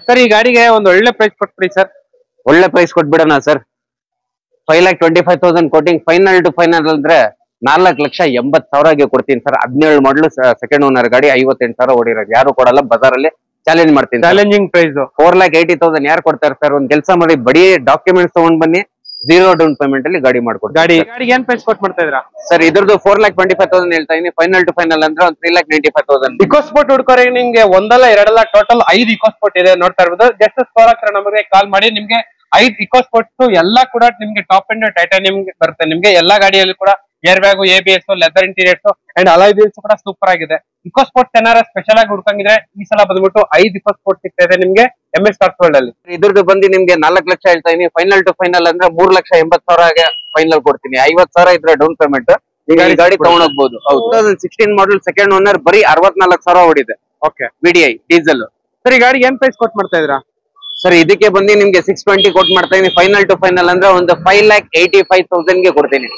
Sir ಈ ಗಾಡಿಗೆ ಒಂದು ಒಳ್ಳೆ ಪ್ರೈಸ್ ಕೊಟ್ಬಿಡಿ ಸರ್. ಒಳ್ಳೆ ಪ್ರೈಸ್ ಕೊಟ್ಬಿಡೋಣ sir. 5,25,000 quoting final to final ಅಂದ್ರೆ 4,80,000ಗೆ ಕೊಡ್ತೀನಿ ಸರ್. 17 ಮಾಡಲು ಸೆಕೆಂಡ್ ಓನರ್ ಗಾಡಿ, 58,000 ಓಡಿರೋದು. ಯಾರು ಕೊಡಲ್ಲ, ಬಜಾರಲ್ಲಿ ಚಾಲೆಂಜ್ ಮಾಡ್ತೀನಿ. ಚಾಲೆಂಜಿಂಗ್ ಪ್ರೈಸ್ 4,80,000 ಯಾರು ಕೊಡ್ತಾರೆ ಸರ್? ಒಂದ್ ಕೆಲಸ ಮಾಡಿ, ಬಡಿ ಡಾಕ್ಯುಮೆಂಟ್ಸ್ ತಗೊಂಡ್ ಬನ್ನಿ, 0 ಡೌನ್ ಪೇಮೆಂಟ್ ಅಲ್ಲಿ ಗಾಡಿ ಮಾಡ್ಕೊಡ್ತೀನಿ. ಗಾಡಿಗೆ ಏನ್ ಪ್ರೈಸ್ ಕೊಟ್ ಮಾಡ್ತಾ ಇದ್ರಾ ಸರ್? ಇದ್ರದ್ದು 4,25,000 ಹೇಳ್ತಾ ಇದೀನಿ. ಫೈನಲ್ ಟು ಫೈನಲ್ ಅಂದ್ರೆ ಒಂದು 3,95,000. ಇಕೋ ಸ್ಪೋರ್ಟ್ ಹುಡ್ಕೋರೆ ನಿಮ್ಗೆ ಒಂದಲ್ಲ ಎರಡಲ್ಲ ಟೋಟಲ್ 5 ಇಕೋ ಸ್ಪೋರ್ಟ್ ಇದೆ ನೋಡ್ತಾ ಇರ್ಬೋದು. ಜಸ್ಟ್ ಸ್ಕೋರ್ ಹತ್ರ ನಮಗೆ ಕಾಲ್ ಮಾಡಿ, ನಿಮ್ಗೆ 5 ಇಕೋ ಸ್ಪೋರ್ಟ್ಸ್ ಎಲ್ಲ ಕೂಡ ನಿಮ್ಗೆ ಟಾಪ್ ಅಂಡ್ ಟೈಟಾನಿಯಂ ಬರುತ್ತೆ. ನಿಮ್ಗೆ ಎಲ್ಲಾ ಗಾಡಿಯಲ್ಲಿ ಕೂಡ air bag, ABS, leather interiors and alloy wheels ಕೂಡ ಸೂಪರ್ ಆಗಿದೆ. ಇಕೋ ಸ್ಪೋರ್ಟ್ಸ್ ಏನಾರ ಸ್ಪೆಷಲ್ ಆಗಿ ಹುಡ್ಕಂಗಿದ್ರೆ ಈ ಸಲ ಬಂದ್ಬಿಟ್ಟು 5 ಇಕೋ ಸ್ಪೋರ್ಟ್ ಸಿಗ್ತಾ ಇದೆ ನಿಮ್ಗೆ MS ಕಾರ್ಸ್ ವರ್ಲ್ಡ್ ಅಲ್ಲಿ. ಇದ್ರದ್ದು ಬಂದು ನಿಮ್ಗೆ 4 ಲಕ್ಷ ಹೇಳ್ತಾ ಇದೀನಿ. ಫೈನಲ್ ಟು ಫೈನಲ್ ಅಂದ್ರೆ 3,80,000ಗೆ ಫೈನಲ್ ಕೊಡ್ತೀನಿ. 50,000 ಇದ್ರೆ ಡೌನ್ ಪೇಮೆಂಟ್ ಈಗ ಈ ಗಾಡಿ ತಗೊಂಡೋಗ್ಬೋದು. 2016 ಮಾಡಲ್ ಸೆಕೆಂಡ್ ಓನರ್, ಬರೀ 64,000 ಓಡಿದೆ. Okay, VDI diesel. ಸರ್ ಈ ಗಾಡಿಗೆ ಏನ್ ಪ್ರೈಸ್ ಕೊಟ್ ಮಾಡ್ತಾ ಇದ್ರಾ ಸರ್? ಇದಕ್ಕೆ ಬಂದು ನಿಮ್ಗೆ 620 ಕೊಟ್ ಮಾಡ್ತಾ ಇದೀನಿ. ಫೈನಲ್ ಟು ಫೈನಲ್ ಅಂದ್ರೆ ಒಂದು 5,85,000ಗೆ ಕೊಡ್ತೀನಿ.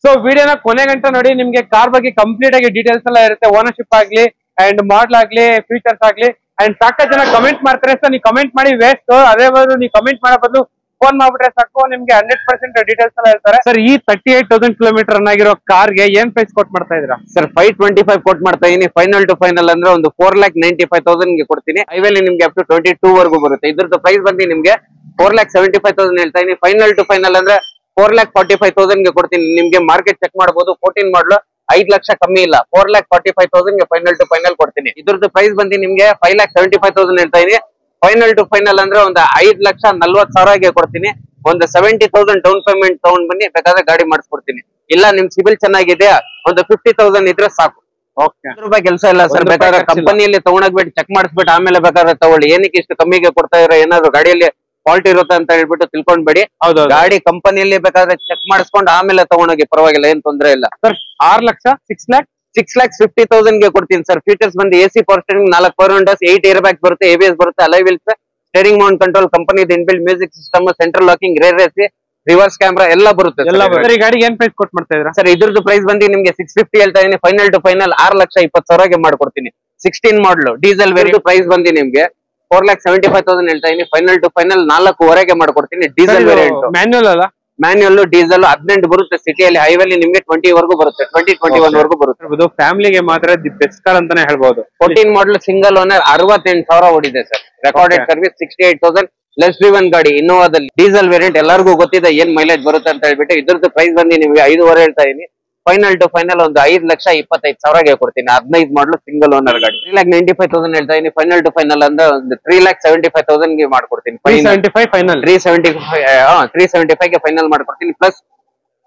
ಸೊ ವಿಡಿಯೋನ ಕೊನೆ ಗಂಟ ನೋಡಿ. ನಿಮ್ಗೆ ಕಾರ್ ಬಗ್ಗೆ ಕಂಪ್ಲೀಟ್ ಆಗಿ ಡೀಟೇಲ್ಸ್ ಎಲ್ಲ ಇರುತ್ತೆ. ಓನರ್ಶಿಪ್ ಆಗ್ಲಿ ಅಂಡ್ ಮಾಡಲ್ ಆಗ್ಲಿ ಫೀಚರ್ಸ್ ಆಗ್ಲಿ ಅಂಡ್ ಸಾಕಷ್ಟು ಜನ ಕಮೆಂಟ್ ಮಾಡ್ತಾರೆ. ಸರ್ ನೀವು ಕಮೆಂಟ್ ಮಾಡಿ ವೇಸ್ಟ್, ಅದೇ ಬದಲು ನೀವು ಕಮೆಂಟ್ ಮಾಡೋ ಬದಲು ಫೋನ್ ಮಾಡ್ಬಿಟ್ರೆ ಸಾಕು, ನಿಮ್ಗೆ 100% ಡೀಟೇಲ್ಸ್ ಎಲ್ಲ ಹೇಳ್ತಾರೆ. ಸರ್ ಈ 38,000 ಕಿಲೋಮೀಟರ್ ರನ್ ಆಗಿರೋ ಕಾರ್ಗೆ ಏನ್ ಪ್ರೈಸ್ ಕೊಟ್ ಮಾಡ್ತಾ ಇದ್ದೀರಾ ಸರ್? 525 ಕೊಟ್ ಮಾಡ್ತಾ ಇದೀನಿ. ಫೈನಲ್ ಟು ಫೈನಲ್ ಅಂದ್ರೆ ಒಂದು 4,95,000ಗೆ ಕೊಡ್ತೀನಿ. ಹೈವೇಲಿ ನಿಮ್ಗೆ ಅಪ್ ಟು 22 ವರೆಗೂ ಬರುತ್ತೆ. ಇದ್ರದ್ದು ಪ್ರೈಸ್ ಬಂದು ನಿಮ್ಗೆ 4,75,000 ಹೇಳ್ತಾ ಇದೀನಿ. ಫೈನಲ್ ಟು ಫೈನಲ್ ಅಂದ್ರೆ 4,45,000ಗೆ ಕೊಡ್ತೀನಿ. ನಿಮ್ಗೆ ಮಾರ್ಕೆಟ್ ಚೆಕ್ ಮಾಡಬಹುದು. 14 ಮಾಡಲು 5 ಲಕ್ಷ ಕಮ್ಮಿ ಇಲ್ಲ. 4,45,000ಗೆ ಫೈನಲ್ ಟು ಫೈನಲ್ ಕೊಡ್ತೀನಿ. ಇದ್ರದ್ದು ಪ್ರೈಸ್ ಬಂದು ನಿಮ್ಗೆ 5,75,000 ಹೇಳ್ತಾ ಇದೀನಿ. ಫೈನಲ್ ಟು ಫೈನಲ್ ಅಂದ್ರೆ ಒಂದು 5,40,000ಗೆ ಕೊಡ್ತೀನಿ. ಒಂದು 70,000 ಡೌನ್ ಪೇಮೆಂಟ್ ತಗೊಂಡ್ ಬನ್ನಿ, ಬೇಕಾದ್ರೆ ಗಾಡಿ ಮಾಡಿಸ್ಕೊಡ್ತೀನಿ. ಇಲ್ಲ ನಿಮ್ ಸಿಬಿಲ್ ಚೆನ್ನಾಗಿದೆ, ಒಂದು 50,000 ಇದ್ರೆ ಸಾಕು. ರೂಪಾಯಿ ಕೆಲಸ ಇಲ್ಲ ಸರ್. ಬೇಕಾದ್ರೆ ಕಂಪನಿಯಲ್ಲಿ ತಗೊಂಡೋಗ್ಬಿಟ್ಟು ಚೆಕ್ ಮಾಡಿಸ್ಬಿಟ್ಟು ಆಮೇಲೆ ಬೇಕಾದ್ರೆ ತಗೊಳ್ಳಿ. ಏನಕ್ಕೆ ಇಷ್ಟು ಕಮ್ಮಿಗೆ ಕೊಡ್ತಾ ಇರೋ, ಏನಾದ್ರು ಗಾಡಿಯಲ್ಲಿ ಫಾಲ್ಟ್ ಇರುತ್ತೆ ಅಂತ ಹೇಳ್ಬಿಟ್ಟು ತಿಳ್ಕೊಂಡ್ಬೇಡಿ. ಗಾಡಿ ಕಂಪನಿಯಲ್ಲಿ ಬೇಕಾದ್ರೆ ಚೆಕ್ ಮಾಡಿಸ್ಕೊಂಡು ಆಮೇಲೆ ತಗೊಂಡೋಗಿ, ಪರವಾಗಿಲ್ಲ, ಏನ್ ತೊಂದ್ರೆ ಇಲ್ಲ. ಸರ್ 6 ಲಕ್ಷ 6,50,000ಗೆ ಕೊಡ್ತೀನಿ ಸರ್. ಫೀಚರ್ಸ್ ಬಂದು AC power steering, 4 power windows, 8 air bag ಬರುತ್ತೆ, ABS ಬರುತ್ತೆ, alloy wheels, steering mount control, company inbuilt music system, central locking, rear AC, reverse camera ಎಲ್ಲ ಬರುತ್ತೆ. ಸರ್ ಈ ಗಾಡಿಗೆ ಏನ್ ಪ್ರೈಸ್ ಕೊಟ್ ಮಾಡ್ತಾ ಇದ್ದೀರಾ ಸರ್? ಇದ್ರದ್ದು ಪ್ರೈಸ್ ಬಂದು ನಿಮ್ಗೆ 650 ಹೇಳ್ತಾ ಇದೀನಿ. ಫೈನಲ್ ಟು ಫೈನಲ್ 6,20,000ಗೆ ಮಾಡ್ಕೊಡ್ತೀನಿ. 16 ಮಾಡಲು ಡೀಸೆಲ್ ವೇರಿಯಂಟ್ ಪ್ರೈಸ್ ಬಂದು ನಿಮ್ಗೆ 4,75,000 ಹೇಳ್ತಾ ಇದೀನಿ. ಫೈನಲ್ ಟು ಫೈನಲ್ 4,500ಗೆ ಮಾಡ್ಕೊಡ್ತೀನಿ. ಡೀಸೆಲ್ ವೇರಿಯಂಟ್, ಮ್ಯಾನ್ಯುಯಲ್ ಅಲ್ಲ? ಮ್ಯಾನ್ಯುಯಲ್, ಡೀಸೆಲ್ 18 ಬರುತ್ತೆ. ಸಿಟಿಯಲ್ಲಿ, ಹೈವೇಲಿ ನಿಮ್ಗೆ 20 ವರೆಗೂ ಬರುತ್ತೆ, 2021 ವರೆಗೂ ಬರುತ್ತೆ. ಫ್ಯಾಮಿಲಿಗೆ ಮಾತ್ರ ದಿ ಬೆಸ್ಟ್ ಕಾರ್ ಅಂತಾನೆ ಹೇಳ್ಬಹುದು. 14 ಮಾಡಲ್ ಸಿಂಗಲ್ ಓನರ್, 68,000 ಓಡಿದೆ sir. Recorded service 68,000. Less driven ಗಾಡಿ, ಇನ್ನೋವಾದಲ್ಲಿ ಡೀಸೆಲ್ ವೇರಿಯಂಟ್, ಎಲ್ಲರಿಗೂ ಗೊತ್ತಿದೆ ಏನ್ ಮೈಲೇಜ್ ಬರುತ್ತೆ ಅಂತ ಹೇಳ್ಬಿಟ್ಟು. ಇದ್ರದ್ದು ಪ್ರೈಸ್ ಬಂದು ನಿಮ್ಗೆ 5,500 ಹೇಳ್ತಾ ಇದೀನಿ. ಫೈನಲ್ ಟು ಫೈನಲ್ ಒಂದು 5,25,000ಗೆ ಕೊಡ್ತೀನಿ. 15 ಮಾಡಲು ಸಿಂಗಲ್ ಓನರ್ ಗಾಡಿ. 3,95,000 ಹೇಳ್ತಾ ಇದೀನಿ. ಫೈನಲ್ ಟು ಫೈನಲ್ ಅಂದ್ರೆ ಒಂದು 3,75,000ಗೆ ಮಾಡ್ಕೊಡ್ತೀನಿ. 375ಗೆ ಫೈನಲ್ ಮಾಡ್ಕೊಡ್ತೀನಿ. ಪ್ಲಸ್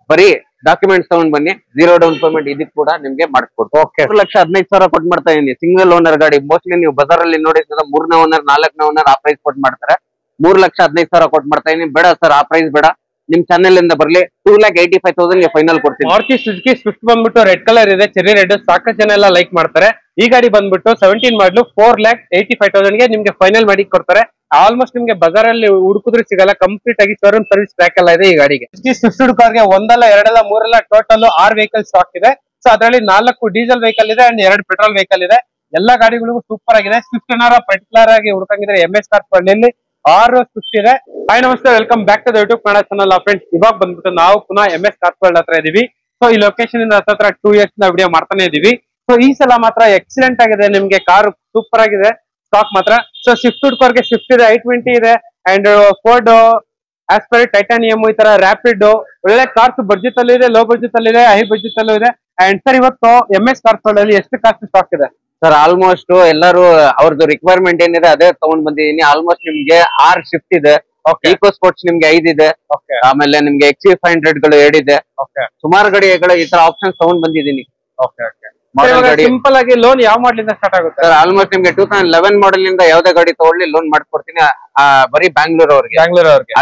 ಬರೀ ಡಾಕ್ಯುಮೆಂಟ್ಸ್ ತಗೊಂಡ್ ಬನ್ನಿ, 0 ಡೌನ್ ಪೇಮೆಂಟ್ ಇದಕ್ಕೆ ಕೂಡ ನಿಮ್ಗೆ ಮಾಡ್ಕೊಡ್ತೀನಿ. 4,15,000 ಕೊಟ್ಟು ಮಾಡ್ತಾ ಇದೀನಿ. ಸಿಂಗಲ್ ಓನರ್ ಗಾಡಿ. ಮೋಸ್ಟ್ಲಿ ನೀವು ಬಜಾರಲ್ಲಿ ನೋಡಿದ್ರೆ 3ನೇ ಓನರ್, 4ನೇ ಓನರ್ ಆ ಪ್ರೈಸ್ ಕೊಟ್ಟು ಮಾಡ್ತಾರೆ. 3,15,000 ಕೊಟ್ಟು ಮಾಡ್ತಾ ಇದೀನಿ. ಬೇಡ ಸರ್, ಆ ಪ್ರೈಸ್ ಬೇಡ, ನಿಮ್ ಚಾನೆಲ್ ಇಂದ ಬರ್ಲಿ. 2,85,000ಗೆ ಫೈನಲ್ ಕೊಡ್ತೀನಿ. ಮಾರುತಿ ಸುಜುಕಿ ಸ್ವಿಫ್ಟ್ ಬಂದ್ಬಿಟ್ಟು ರೆಡ್ ಕಲರ್ ಇದೆ, ಚೆರಿ ರೆಡ್. ಸಾಕಷ್ಟು ಜನ ಎಲ್ಲ ಲೈಕ್ ಮಾಡ್ತಾರೆ. ಈ ಗಾಡಿ ಬಂದ್ಬಿಟ್ಟು 17 ಮಾಡಲು 4,85,000ಗೆ ನಿಮ್ಗೆ ಫೈನಲ್ ಮಾಡಿ ಕೊಡ್ತಾರೆ. ಆಲ್ಮೋಸ್ಟ್ ನಿಮ್ಗೆ ಬಜಾರಲ್ಲಿ ಹುಡುಕಿದ್ರೆ ಸಿಗಲ್ಲ. ಕಂಪ್ಲೀಟ್ ಆಗಿ ಶೋರೂಮ್ ಸರ್ವಿಸ್ ಟ್ರ್ಯಾಕ್ ಎಲ್ಲ ಇದೆ ಈ ಗಾಡಿಗೆ. ಸ್ವಿಫ್ಟ್ ಕಾರ್ಗೆ ಒಂದಲ್ಲ ಎರಡಲ್ಲ ಮೂರಲ್ಲ ಟೋಟಲ್ 6 ವೆಹಿಕಲ್ ಸ್ಟಾಕ್ ಇದೆ. ಸೊ ಅದರಲ್ಲಿ 4 ಡೀಸೆಲ್ ವೆಹಿಕಲ್ ಇದೆ ಅಂಡ್ 2 ಪೆಟ್ರೋಲ್ ವೆಹಿಕಲ್ ಇದೆ. ಎಲ್ಲಾ ಗಾಡಿಗಳಿಗೂ ಸೂಪರ್ ಆಗಿದೆ. ಸ್ವಿಫ್ಟ್ ಏನಾರ ಪರ್ಟಿಕ್ಯುಲರ್ ಆಗಿ ಹುಡುಕಂಗಿದ್ರೆ MS ಕಾರ್ಸ್ ವರ್ಲ್ಡ್ 6 ಸ್ವಿಫ್ಟ್ ಇದೆ. ಹಾಯ್ ನಮಸ್ತೆ, welcome back to the YouTube Kannada channel. Friends, ಇವಾಗ ಬಂದ್ಬಿಟ್ಟು ನಾವು ಪುನಃ MS ಕಾರ್ಸ್ ವರ್ಲ್ಡ್ ಹತ್ರ ಇದೀವಿ. ಸೊ ಈ ಲೊಕೇಶನ್ ಇಂದ ಹತ್ರ 2 ಇಯರ್ಸ್ ವಿಡಿಯೋ ಮಾಡ್ತಾನೆ ಇದೀವಿ. ಸೊ ಈ ಸಲ ಮಾತ್ರ ಎಕ್ಸಲೆಂಟ್ ಆಗಿದೆ. ನಿಮ್ಗೆ ಕಾರ್ ಸೂಪರ್ ಆಗಿದೆ ಸ್ಟಾಕ್ ಮಾತ್ರ. ಸೊ ಸ್ವಿಫ್ಟ್ ಕಾರ್ಗೆ ಸ್ವಿಫ್ಟ್ ಇದೆ, i20 ಇದೆ ಅಂಡ್ ಫೋರ್ಡ್ ಆಸ್ಪೈರ್, ಟೈಟಾನಿಯಂ, ಈ ತರ ರ್ಯಾಪಿಡ್ ಒಳ್ಳೆ ಕಾರ್ಸ್ ಬಡ್ಜೆಟ್ ಅಲ್ಲಿ ಇದೆ, ಲೋ ಬಡ್ಜೆಟ್ ಅಲ್ಲಿ ಇದೆ, ಹೈ ಬಡ್ಜೆಟ್ ಅಲ್ಲೂ ಇದೆ. ಅಂಡ್ ಸರ್ ಇವತ್ತು MS ಕಾರ್ಸ್ ವರ್ಲ್ಡ್ ಅಲ್ಲಿ ಎಷ್ಟು ಕಾಸ್ಟ್ ಸ್ಟಾಕ್ ಇದೆ ಸರ್? ಆಲ್ಮೋಸ್ಟ್ ಎಲ್ಲರೂ ಅವ್ರದ್ದು ರಿಕ್ವೈರ್ಮೆಂಟ್ ಏನಿದೆ ಅದೇ ತಗೊಂಡ್ ಬಂದಿದ್ದೀನಿ. ಆಲ್ಮೋಸ್ಟ್ ನಿಮ್ಗೆ 6 ಶಿಫ್ಟ್ ಇದೆ. ಈಕೋ ಸ್ಪೋರ್ಟ್ಸ್ ನಿಮ್ಗೆ 5 ಇದೆ. ಆಮೇಲೆ ನಿಮ್ಗೆ XC500ಗಳು 2 ಇದೆ. ಸುಮಾರು ಗಾಡಿಗಳು ಈ ತರ ಆಪ್ಷನ್ಸ್ ತಗೊಂಡ್ ಬಂದಿದ್ದೀನಿ. ಸಿಂಪಲ್ ಆಗಿ ಲೋನ್ ಯಾವ ಮಾಡಲ್ ಇಂದ ಸ್ಟಾರ್ಟ್ ಆಗುತ್ತೆ ಸರ್? ಆಲ್ಮೋಸ್ಟ್ ನಿಮ್ಗೆ 2011 ಮಾಡಲ್ ಇಂದ ಯಾವ್ದೇ ಗಾಡಿ ತಗೊಳ್ಳಿ ಲೋನ್ ಮಾಡ್ಕೊಡ್ತೀನಿ. ಬರೀ ಬ್ಯಾಂಗ್ಳೂರ್ ಅವ್ರಿಗೆ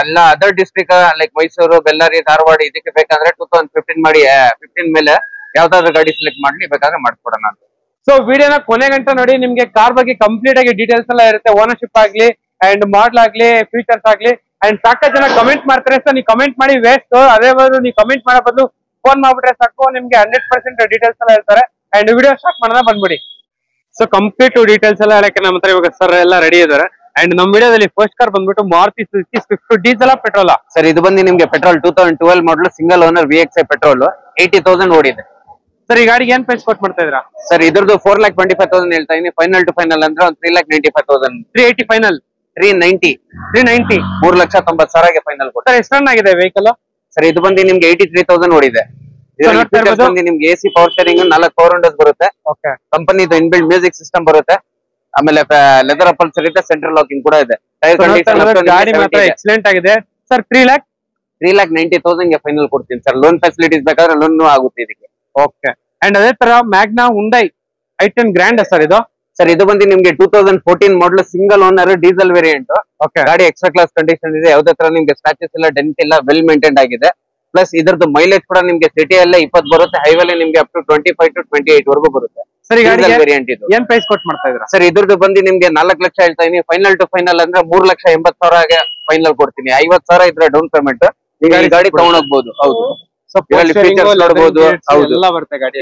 ಅಲ್ಲ, other district like Mysuru, Bellare, Dharwad ಇದಕ್ಕೆ ಬೇಕಾದ್ರೆ 2015 ಮಾಡಿ 15 ಮೇಲೆ ಯಾವ್ದಾದ್ರು ಗಾಡಿ ಸೆಲೆಕ್ಟ್ ಮಾಡ್ಲಿ, ಬೇಕಾದ್ರೆ ಮಾಡ್ಕೊಡೋಣ ಅಂತ. ಸೊ ವಿಡಿಯೋನ ಕೊನೆ ಗಂಟ ನೋಡಿ. ನಿಮ್ಗೆ ಕಾರ್ ಬಗ್ಗೆ ಕಂಪ್ಲೀಟ್ ಆಗಿ ಡೀಟೇಲ್ಸ್ ಎಲ್ಲ ಇರುತ್ತೆ. ಓನರ್ಶಿಪ್ ಆಗ್ಲಿ ಅಂಡ್ ಮಾಡಲ್ ಆಗ್ಲಿ ಫೀಚರ್ಸ್ ಆಗ್ಲಿ ಅಂಡ್ ಸಾಕಷ್ಟು ಜನ ಕಮೆಂಟ್ ಮಾಡ್ತಾರೆ. ಸರ್ ನೀವು ಕಮೆಂಟ್ ಮಾಡಿ ವೇಸ್ಟ್, ಅದೇ ಬದಲು ನೀವು ಕಮೆಂಟ್ ಮಾಡೋ ಬದಲು ಫೋನ್ ಮಾಡ್ಬಿಟ್ರೆ ಸಾಕು, ನಿಮ್ಗೆ 100% ಡೀಟೇಲ್ಸ್ ಎಲ್ಲ ಹೇಳ್ತಾರೆ. ಅಂಡ್ ವಿಡಿಯೋ ಸ್ಟಾರ್ಟ್ ಮಾಡೋಣ, ಬಂದ್ಬಿಡಿ. ಸೊ ಕಂಪ್ಲೀಟ್ ಡೀಟೇಲ್ಸ್ ಎಲ್ಲ ಹೇಳಕ್ಕೆ ನಮ್ಮ ಹತ್ರ ಇವಾಗ ಸರ್ ಎಲ್ಲ ರೆಡಿ ಇದಾರೆ. ಅಂಡ್ ನಮ್ ವಿಡಿಯೋದಲ್ಲಿ ಫಸ್ಟ್ ಕಾರ್ ಬಂದ್ಬಿಟ್ಟು Maruti Suzuki Swift diesel petrol. Sir ಇದು ಬಂದು ನಿಮ್ಗೆ ಪೆಟ್ರೋಲ್ 2012 ಮಾಡಲ್ ಸಿಂಗಲ್ ಓನರ್ VXI ಪೆಟ್ರೋಲ್ 80,000 ಓಡಿದೆ. ಸರ್ ಈ ಗಾಡಿಗೆ ಏನ್ ಪ್ರೈಸ್ ಕೊಟ್ಟು ಮಾಡ್ತಾ ಇದ್ರಾ? ಸರ್ ಇದ್ರದ್ದು 4,25,000 ಹೇಳ್ತಾ ಇದೀನಿ. ಫೈನಲ್ ಟು ಫೈನಲ್ ಅಂದ್ರೆ ಒಂದು 3,95,000. 380 ಫೈನಲ್. 390. 390. 3,90,000 ಫೈನಲ್ ಕೊಟ್ಟು. ಸರ್ ಎಷ್ಟು ರನ್ ಆಗಿದೆ ವೆಹಿಕಲ್? ಸರ್ ಇದು ಬಂದು ನಿಮ್ಗೆ 83,000 ಓಡಿದೆ. ನಿಮ್ಗೆ AC power steering 4 power Windows ಬರುತ್ತೆ. ಕಂಪನಿದು ಇನ್ಬಿಲ್ಡ್ ಮ್ಯೂಸಿಕ್ ಸಿಸ್ಟಮ್ ಬರುತ್ತೆ. ಆಮೇಲೆ ಲೆದರ್ ಅಪಲ್ಸರ್ ಇದೆ, ಸೆಂಟ್ರಲ್ ಲಾಕಿಂಗ್ ಕೂಡ ಇದೆ. ಗಾಡಿ ಮಾತ್ರ ಎಕ್ಸಲೆಂಟ್ ಆಗಿದೆ. ಸರ್ 3,90,000 ಗೆ ಫೈನಲ್ ಕೊಡ್ತೀನಿ ಸರ್. ಲೋನ್ ಫೆಸಿಲಿಟೀಸ್ ಬೇಕಾದ್ರೆ ಲೋನ್ ಆಗುತ್ತೆ ಇದಕ್ಕೆ. ಓಕೆ. ಅಂಡ್ ಅದೇ ತರ Magna Hyundai i10 grand sir ಇದು? ಸರ್ ಇದು ಬಂದು ನಿಮ್ಗೆ 2014 ಮಾಡಲ್ ಸಿಂಗಲ್ ಓನರ್ ಡೀಸೆಲ್ ವೇರಿಯಂಟ್. ಗಾಡಿ ಎಕ್ಸ್ಟ್ರಾ ಕ್ಲಾಸ್ ಕಂಡೀಷನ್ ಇದೆ. ಯಾವ್ದೇ ತರ ನಿಮ್ಗೆ ಸ್ಕ್ರಾಚಸ್ ಇಲ್ಲ, ಡೆಂಟ್ ಇಲ್ಲ, ವೆಲ್ ಮೇಂಟೈನ್ ಆಗಿದೆ. ಪ್ಲಸ್ ಇದ್ರದ್ದು ಮೈಲೇಜ್ ಕೂಡ ನಿಮ್ಗೆ ಸಿಟಿಯಲ್ಲೇ 20 ಬರುತ್ತೆ, ಹೈವೇಲಿ ನಿಮ್ಗೆ ಅಪ್ ಟು 25 to 28 ವರೆಗೂ ಬರುತ್ತೆ. ಸರ್ ವೇರಿಯಂಟ್ ಇದು. ಏನ್ ಪ್ರೈಸ್ ಕೊಟ್ಟು ಮಾಡ್ತಾ ಇದ್ರ? ಸರ್ ಇದ್ರದ್ದು ಬಂದು ನಿಮ್ಗೆ 4 ಲಕ್ಷ ಹೇಳ್ತಾ ಇದೀನಿ. ಫೈನಲ್ ಟು ಫೈನಲ್ ಅಂದ್ರೆ 3,80,000 ಫೈನಲ್ ಕೊಡ್ತೀನಿ. 50,000 ಇದ್ರೆ ಡೌನ್ ಪೇಮೆಂಟ್. ಈಗ ಈ ಗಾಡಿ ತಗೊಂಡೋಗ್ಬೋದು. ಹೌದು, ನೋಡಬಹುದು.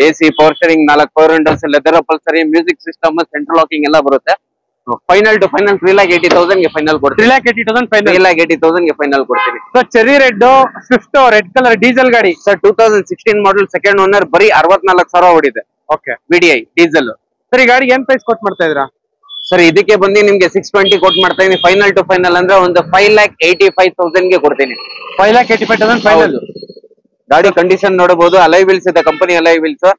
AC power steering 4 power Windows, leather upholstery, music system, central locking ಎಲ್ಲ ಬರುತ್ತೆ. ಫೈನಲ್ ಟು ಫೈನಲ್ 3,80,000 ಗೆ ಫೈನಲ್ ಕೊಡ್ತೀನಿ. 3,80,000 ಗೆ ಫೈನಲ್ ಕೊಡ್ತೀನಿ. So cherry red Swift red colour diesel ಗಾಡಿ ಸರ್ 2016 ಮಾಡಲ್ ಸೆಕೆಂಡ್ ಓನರ್, ಬರೀ 64,000 ಓಡಿದೆ. Okay, VDI diesel. ಸರ್ ಈ ಗಾಡಿ ಏನ್ ಪ್ರೈಸ್ ಕೊಟ್ಟು ಮಾಡ್ತಾ ಇದ್ರಾ? ಸರ್ ಇದಕ್ಕೆ ಬಂದು ನಿಮ್ಗೆ 620 ಕೊಟ್ಟು ಮಾಡ್ತಾ ಇದೀನಿ. ಫೈನಲ್ ಟು ಫೈನಲ್ ಅಂದ್ರೆ ಒಂದು 5,85,000 ಗೆ ಕೊಡ್ತೀನಿ. 5,85,000 ಫೈನಲ್. ಗಾಡಿ ಕಂಡೀಷನ್ ನೋಡಬಹುದು. ಅಲೈ ವೀಲ್ಸ್ ಇದೆ, ಕಂಪನಿ ಅಲೈ ವೀಲ್ಸ್.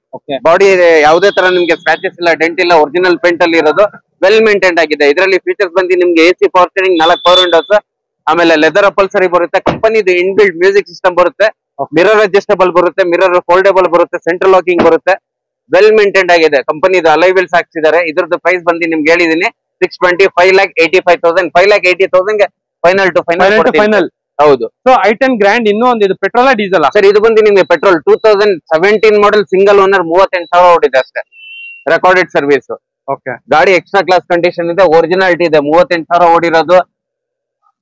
ಬಾಡಿ ಯಾವುದೇ ತರ ನಿಮ್ಗೆ ಸ್ಕ್ರಾಚಸ್ ಇಲ್ಲ, ಡೆಂಟ್ ಇಲ್ಲ, ಒರಿಜಿನಲ್ ಪೇಂಟ್ ಅಲ್ಲಿ ಇರೋದು, ವೆಲ್ ಮೇಂಟೈನ್ ಆಗಿದೆ. ಇದರಲ್ಲಿ ಫೀಚರ್ಸ್ ಬಂದು ನಿಮ್ಗೆ AC power steering 4 power Windows, ಆಮೇಲೆ ಲೆದರ್ ಅಪಲ್ಸರಿ ಬರುತ್ತೆ. ಕಂಪನಿದು ಇನ್ಬಿಲ್ಡ್ ಮ್ಯೂಸಿಕ್ ಸಿಸ್ಟಮ್ ಬರುತ್ತೆ, ಮಿರರ್ ಅಡ್ಜಸ್ಟಬಲ್ ಬರುತ್ತೆ, ಮಿರರ್ ಫೋಲ್ಡೇಬಲ್ ಬರುತ್ತೆ, ಸೆಂಟ್ರಲ್ ಲಾಕಿಂಗ್ ಬರುತ್ತೆ, ವೆಲ್ ಮೇಂಟೈನ್ ಆಗಿದೆ. ಕಂಪನಿದು ಅಲೈ ವೀಲ್ಸ್ ಹಾಕ್ಸಿದ್ದಾರೆ. ಇದ್ರದ್ದು ಪ್ರೈಸ್ ಬಂದು ನಿಮ್ಗೆ ಹೇಳಿದೀನಿ 620, 5,85,000. 5,80,000 ಗೆ ಫೈನಲ್ ಟು ಫೈನಲ್. ಹೌದು. ಸೊ i10 ಗ್ರ್ಯಾಂಡ್ ಇನ್ನೂ ಒಂದು ಇದು ಪೆಟ್ರೋಲ್ ಡೀಸೆಲ್? ಸರ್ ಇದು ಬಂದು ನಿಮ್ಗೆ ಪೆಟ್ರೋಲ್ 2017 ಮಾಡಲ್ ಸಿಂಗಲ್ ಓನರ್ 38,000 ಓಡಿದೆ ಅಷ್ಟೇ. Recorded service. ಓಕೆ. ಗಾಡಿ ಎಕ್ಸ್ಟ್ರಾ ಕ್ಲಾಸ್ ಕಂಡೀಷನ್ ಇದೆ, ಒರಿಜಿನಾಲಿಟಿ ಇದೆ. 38,000 ಓಡಿರೋದು,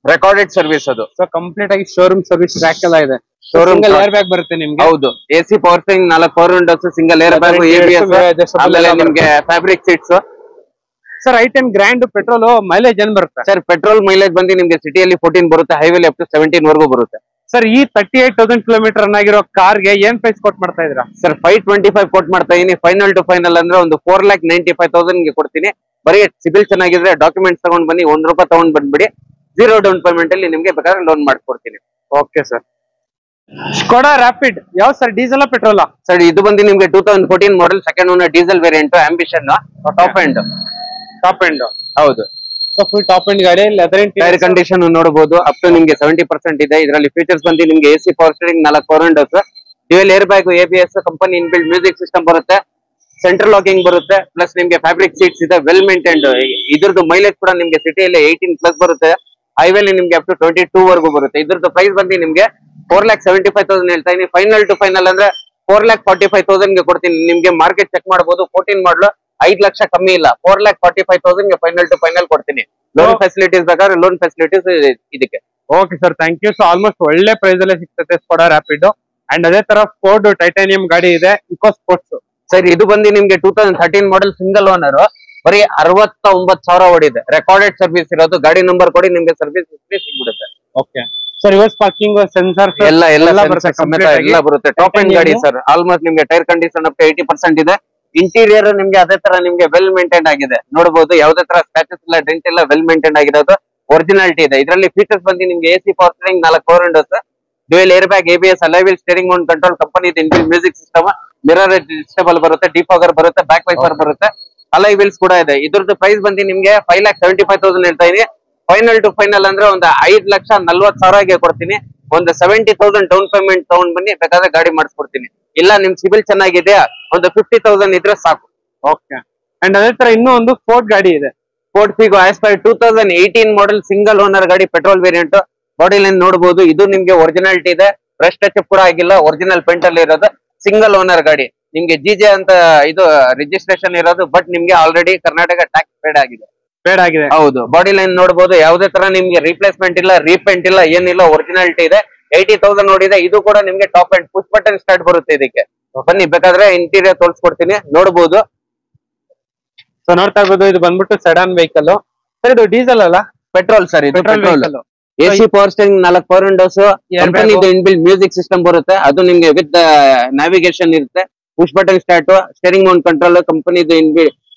ರೆಕಾರ್ಡೆಡ್ ಸರ್ವಿಸ್ ಅದು. ಸೊ ಕಂಪ್ಲೀಟ್ ಆಗಿ ಶೋರೂಮ್ ಸರ್ವಿಸ್ ಟ್ರ್ಯಾಕ್ ಎಲ್ಲ ಇದೆ. ಶೋರೂಮ್ ಏರ್ ಬ್ಯಾಗ್ ಬರುತ್ತೆ ನಿಮ್ಗೆ. ಹೌದು, AC power steering 4 power Windows, single air bag, ABS, ಆಮೇಲೆ ನಿಮ್ಗೆ fabric seats. Sir i10 grand petrol mileage ಏನ್ ಬರುತ್ತೆ? ಸರ್ ಪೆಟ್ರೋಲ್ ಮೈಲೇಜ್ ಬಂದು ನಿಮ್ಗೆ ಸಿಟಿಯಲ್ಲಿ 14 ಬರುತ್ತೆ, ಹೈವೇಲಿ ಅಪ್ ಟು 17 ವರೆಗೂ ಬರುತ್ತೆ. ಸರ್ ಈ 38,000 ಕಿಲೋಮೀಟರ್ ರನ್ ಆಗಿರೋ ಕಾರ್ಗೆ ಏನ್ ಪ್ರೈಸ್ ಕೊಟ್ಟು ಮಾಡ್ತಾ ಇದ್ರಾ? ಸರ್ 525 ಕೊಟ್ಟು ಮಾಡ್ತಾ ಇದೀನಿ. ಫೈನಲ್ ಟು ಫೈನಲ್ ಅಂದ್ರೆ ಒಂದು 4,95,000 ಗೆ ಕೊಡ್ತೀನಿ. ಬರೀ ಸಿಬಿಲ್ ಚೆನ್ನಾಗಿದ್ರೆ ಡಾಕ್ಯುಮೆಂಟ್ಸ್ ತಗೊಂಡ್ ಬನ್ನಿ, ₹1 ತಗೊಂಡ್ ಬಂದ್ಬಿಡಿ. 0 ಡೌನ್ ಪೇಮೆಂಟ್ ಅಲ್ಲಿ ನಿಮ್ಗೆ ಬೇಕಾದ್ರೆ ಲೋನ್ ಮಾಡ್ಕೊಡ್ತೀನಿ. Okay sir. ಸ್ಕೋಡಾ ರ್ಯಾಪಿಡ್ ಯಾವ ಸರ್, ಡೀಸೆಲ್ ಪೆಟ್ರೋಲ್? ಸರ್ ಇದು ಬಂದು ನಿಮ್ಗೆ 2014 ಮಾಡಲ್ second owner diesel variant, ambition top end. ಹೌದು. ಸೊ ಫುಲ್ ಟಾಪ್ ಎಂಡ್ ಗಾಡಿ. ಟೈರ್ ಕಂಡೀಷನ್ ನೋಡಬಹುದು, ಅಪ್ ಟು ನಿಮ್ಗೆ 70% ಇದೆ. ಇದರಲ್ಲಿ ಫೀಚರ್ಸ್ ಬಂದು ನಿಮ್ಗೆ AC power steering 4 power windows, dual air bag, ABS, company inbuilt music system ಬರುತ್ತೆ, ಸೆಂಟ್ರಲ್ ಲಾಕಿಂಗ್ ಬರುತ್ತೆ, ಪ್ಲಸ್ ನಿಮ್ಗೆ ಫ್ಯಾಬ್ರಿಕ್ ಸೀಟ್ಸ್ ಇದೆ, ವೆಲ್ ಮೇಂಟೈನ್ಡ್. ಇದ್ರದ್ದು ಮೈಲೇಜ್ ಕೂಡ ನಿಮ್ಗೆ ಸಿಟಿಯಲ್ಲಿ 18+ ಬರುತ್ತೆ, ಹೈವೇಲಿ ನಿಮ್ಗೆ ಅಪ್ ಟು 22 ವರೆಗೂ ಬರುತ್ತೆ. ಇದ್ರದ್ದು ಪ್ರೈಸ್ ಬಂದು ನಿಮ್ಗೆ 4,75,000 ಹೇಳ್ತಾ ಇದೀನಿ. ಫೈನಲ್ ಟು ಫೈನಲ್ ಅಂದ್ರೆ 4,45,000 ಗೆ ಕೊಡ್ತೀನಿ. ನಿಮ್ಗೆ ಮಾರ್ಕೆಟ್ ಚೆಕ್ ಮಾಡಬಹುದು. 14 ಮಾಡಲು 5 ಲಕ್ಷ ಕಮ್ಮಿ ಇಲ್ಲ. 4,45,000 ಗೆ ಫೈನಲ್ ಟು ಫೈನಲ್ ಕೊಡ್ತೀನಿ. ಲೋನ್ ಫೆಸಿಲಿಟೀಸ್ ಬೇಕಾದ್ರೆ ಲೋನ್ ಫೆಸಿಲಿಟೀಸ್ ಇದಕ್ಕೆ. Okay sir, thank you. So almost ಒಳ್ಳೆ ಪ್ರೈಸ್ ಅಲ್ಲೇ ಸಿಗ್ತದೆ ಸ್ಕೋಡಾ ರ್ಯಾಪಿಡ್. ಅಂಡ್ ಅದೇ ತರ ಫೋರ್ಡ್ ಟೈಟಾನಿಯಂ ಗಾಡಿ ಇದೆ, ಇಕೋ ಸ್ಪೋರ್ಟ್ಸ್. ಸರ್ ಇದು ಬಂದು ನಿಮ್ಗೆ 2013 ಮಾಡಲ್ ಸಿಂಗಲ್ ಓನರ್, ಬರೀ 69,000 ಓಡಿದೆ. ರೆಕಾರ್ಡೆಡ್ ಸರ್ವಿಸ್ ಇರೋದು. ಗಾಡಿ ನಂಬರ್ ಕೊಡಿ, ನಿಮ್ಗೆ ಸರ್ವಿಸ್ ಸಿಗ್ಬಿಡುತ್ತೆ. Okay sir. Reverse parking, sensor ಎಲ್ಲ ಬರುತ್ತೆ. ಟಾಪ್ ಎಂಡ್ ಗಾಡಿ ಸರ್. ಆಲ್ಮೋಸ್ಟ್ ನಿಮ್ಗೆ ಟೈರ್ ಕಂಡೀಷನ್ ಅಪ್ ಟು 80% ಇದೆ. ಇಂಟೀರಿಯರ್ ನಿಮ್ಗೆ ಅದೇ ತರ ನಿಮ್ಗೆ ವೆಲ್ ಮೇಂಟೈನ್ ಆಗಿದೆ. ನೋಡಬಹುದು, ಯಾವುದೇ ತರ ಸ್ಕ್ರಾಚಸ್ ಇಲ್ಲ, ಡೆಂಟ್ ಇಲ್ಲ, ವೆಲ್ ಮೇಂಟೈನ್ ಆಗಿರೋದು, ಒರಿಜಿನಾಲಿಟಿ ಇದೆ. ಇದರಲ್ಲಿ ಫೀಚರ್ಸ್ ಬಂದು ನಿಮ್ಗೆ AC power steering 4 power windows, dual air bag, ABS, alloy wheel, steering mount control, company inbuilt music system, mirror adjustable ಬರುತ್ತೆ, ಡಿಫಾಗರ್ ಬರುತ್ತೆ, ಬ್ಯಾಕ್ ವೈಪರ್ ಬರುತ್ತೆ, ಅಲೈ ವೀಲ್ಸ್ ಕೂಡ ಇದೆ. ಇದ್ರದ್ದು ಪ್ರೈಸ್ ಬಂದು ನಿಮ್ಗೆ 5,75,000 ಹೇಳ್ತಾ ಇದೀನಿ. ಫೈನಲ್ ಟು ಫೈನಲ್ ಅಂದ್ರೆ ಒಂದು 5,40,000 ಗೆ ಕೊಡ್ತೀನಿ. ಒಂದು 70,000 ಡೌನ್ ಪೇಮೆಂಟ್ ತಗೊಂಡ್ ಬನ್ನಿ, ಬೇಕಾದ್ರೆ ಗಾಡಿ ಮಾಡಿಸ್ಕೊಡ್ತೀನಿ. ಇಲ್ಲ ನಿಮ್ ಸಿಬಿಲ್ ಚೆನ್ನಾಗಿದೆಯಾ, ಒಂದು 50,000 ಇದ್ರೆ ಸಾಕು. ಓಕೆ. ಅಂಡ್ ಅದೇ ತರ ಇನ್ನೂ ಒಂದು ಫೋರ್ಡ್ ಗಾಡಿ ಇದೆ, ಫೋರ್ಡ್ ಫಿಗೋ ಆಸ್ಪೈರ್ 2018 ಮಾಡಲ್ ಸಿಂಗಲ್ ಓನರ್ ಗಾಡಿ, ಪೆಟ್ರೋಲ್ ವೇರಿಯಂಟ್. ಬಾಡಿ ಲೈನ್ ನೋಡಬಹುದು, ಇದು ನಿಮ್ಗೆ ಒರಿಜಿನಾಲಿಟಿ ಇದೆ, ಬ್ರಷ್ ಟಚ್ ಕೂಡ ಆಗಿಲ್ಲ, ಒರಿಜಿನಲ್ ಪೇಂಟ್ ಅಲ್ಲಿ ಇರೋದು, ಸಿಂಗಲ್ ಓನರ್ ಗಾಡಿ. ನಿಮ್ಗೆ GJ ಅಂತ ಇದು ರಿಜಿಸ್ಟ್ರೇಷನ್ ಇರೋದು, ಬಟ್ ನಿಮ್ಗೆ ಆಲ್ರೆಡಿ ಕರ್ನಾಟಕ ಟ್ಯಾಕ್ಸ್ ಪೇಡ್ ಆಗಿದೆ. ಹೌದು. ಬಾಡಿ ಲೈನ್ ನೋಡಬಹುದು, ಯಾವುದೇ ತರ ನಿಮ್ಗೆ ರಿಪ್ಲೇಸ್ಮೆಂಟ್ ಇಲ್ಲ, ರೀಪೇಂಟ್ ಇಲ್ಲ, ಏನಿಲ್ಲ, ಒರಿಜಿನಾಲಿಟಿ ಇದೆ. 80,000 ನೋಡಿದೆ. ಇದು ಕೂಡ ನಿಮ್ಗೆ top and push button start ಬರುತ್ತೆ. ಇದಕ್ಕೆ ಬನ್ನಿ, ಬೇಕಾದ್ರೆ ಇಂಟೀರಿಯರ್ ತೋರಿಸ್ಕೊಡ್ತೀನಿ, ನೋಡಬಹುದು. ಸೊ ನೋಡ್ತಾ ಇರ್ಬೋದು, ಇದು ಬಂದ್ಬಿಟ್ಟು ಸೆಡಾನ್ ವೆಹಿಕಲ್ ಸರ್. ಇದು ಡೀಸೆಲ್ ಅಲ್ಲ? ಪೆಟ್ರೋಲ್ ಸರ್, ಇದು petrol. Vehicle. AC power steering, 4 power Windows, ಕಂಪನಿದು ಇನ್ಬಿಲ್ಟ್ ಮ್ಯೂಸಿಕ್ ಸಿಸ್ಟಮ್ ಬರುತ್ತೆ. ಅದು ನಿಮ್ಗೆ ವಿತ್ ನ್ಯಾವಿಗೇಷನ್ ಇರುತ್ತೆ. Push button start, steering mount control, ಕಂಪನಿದು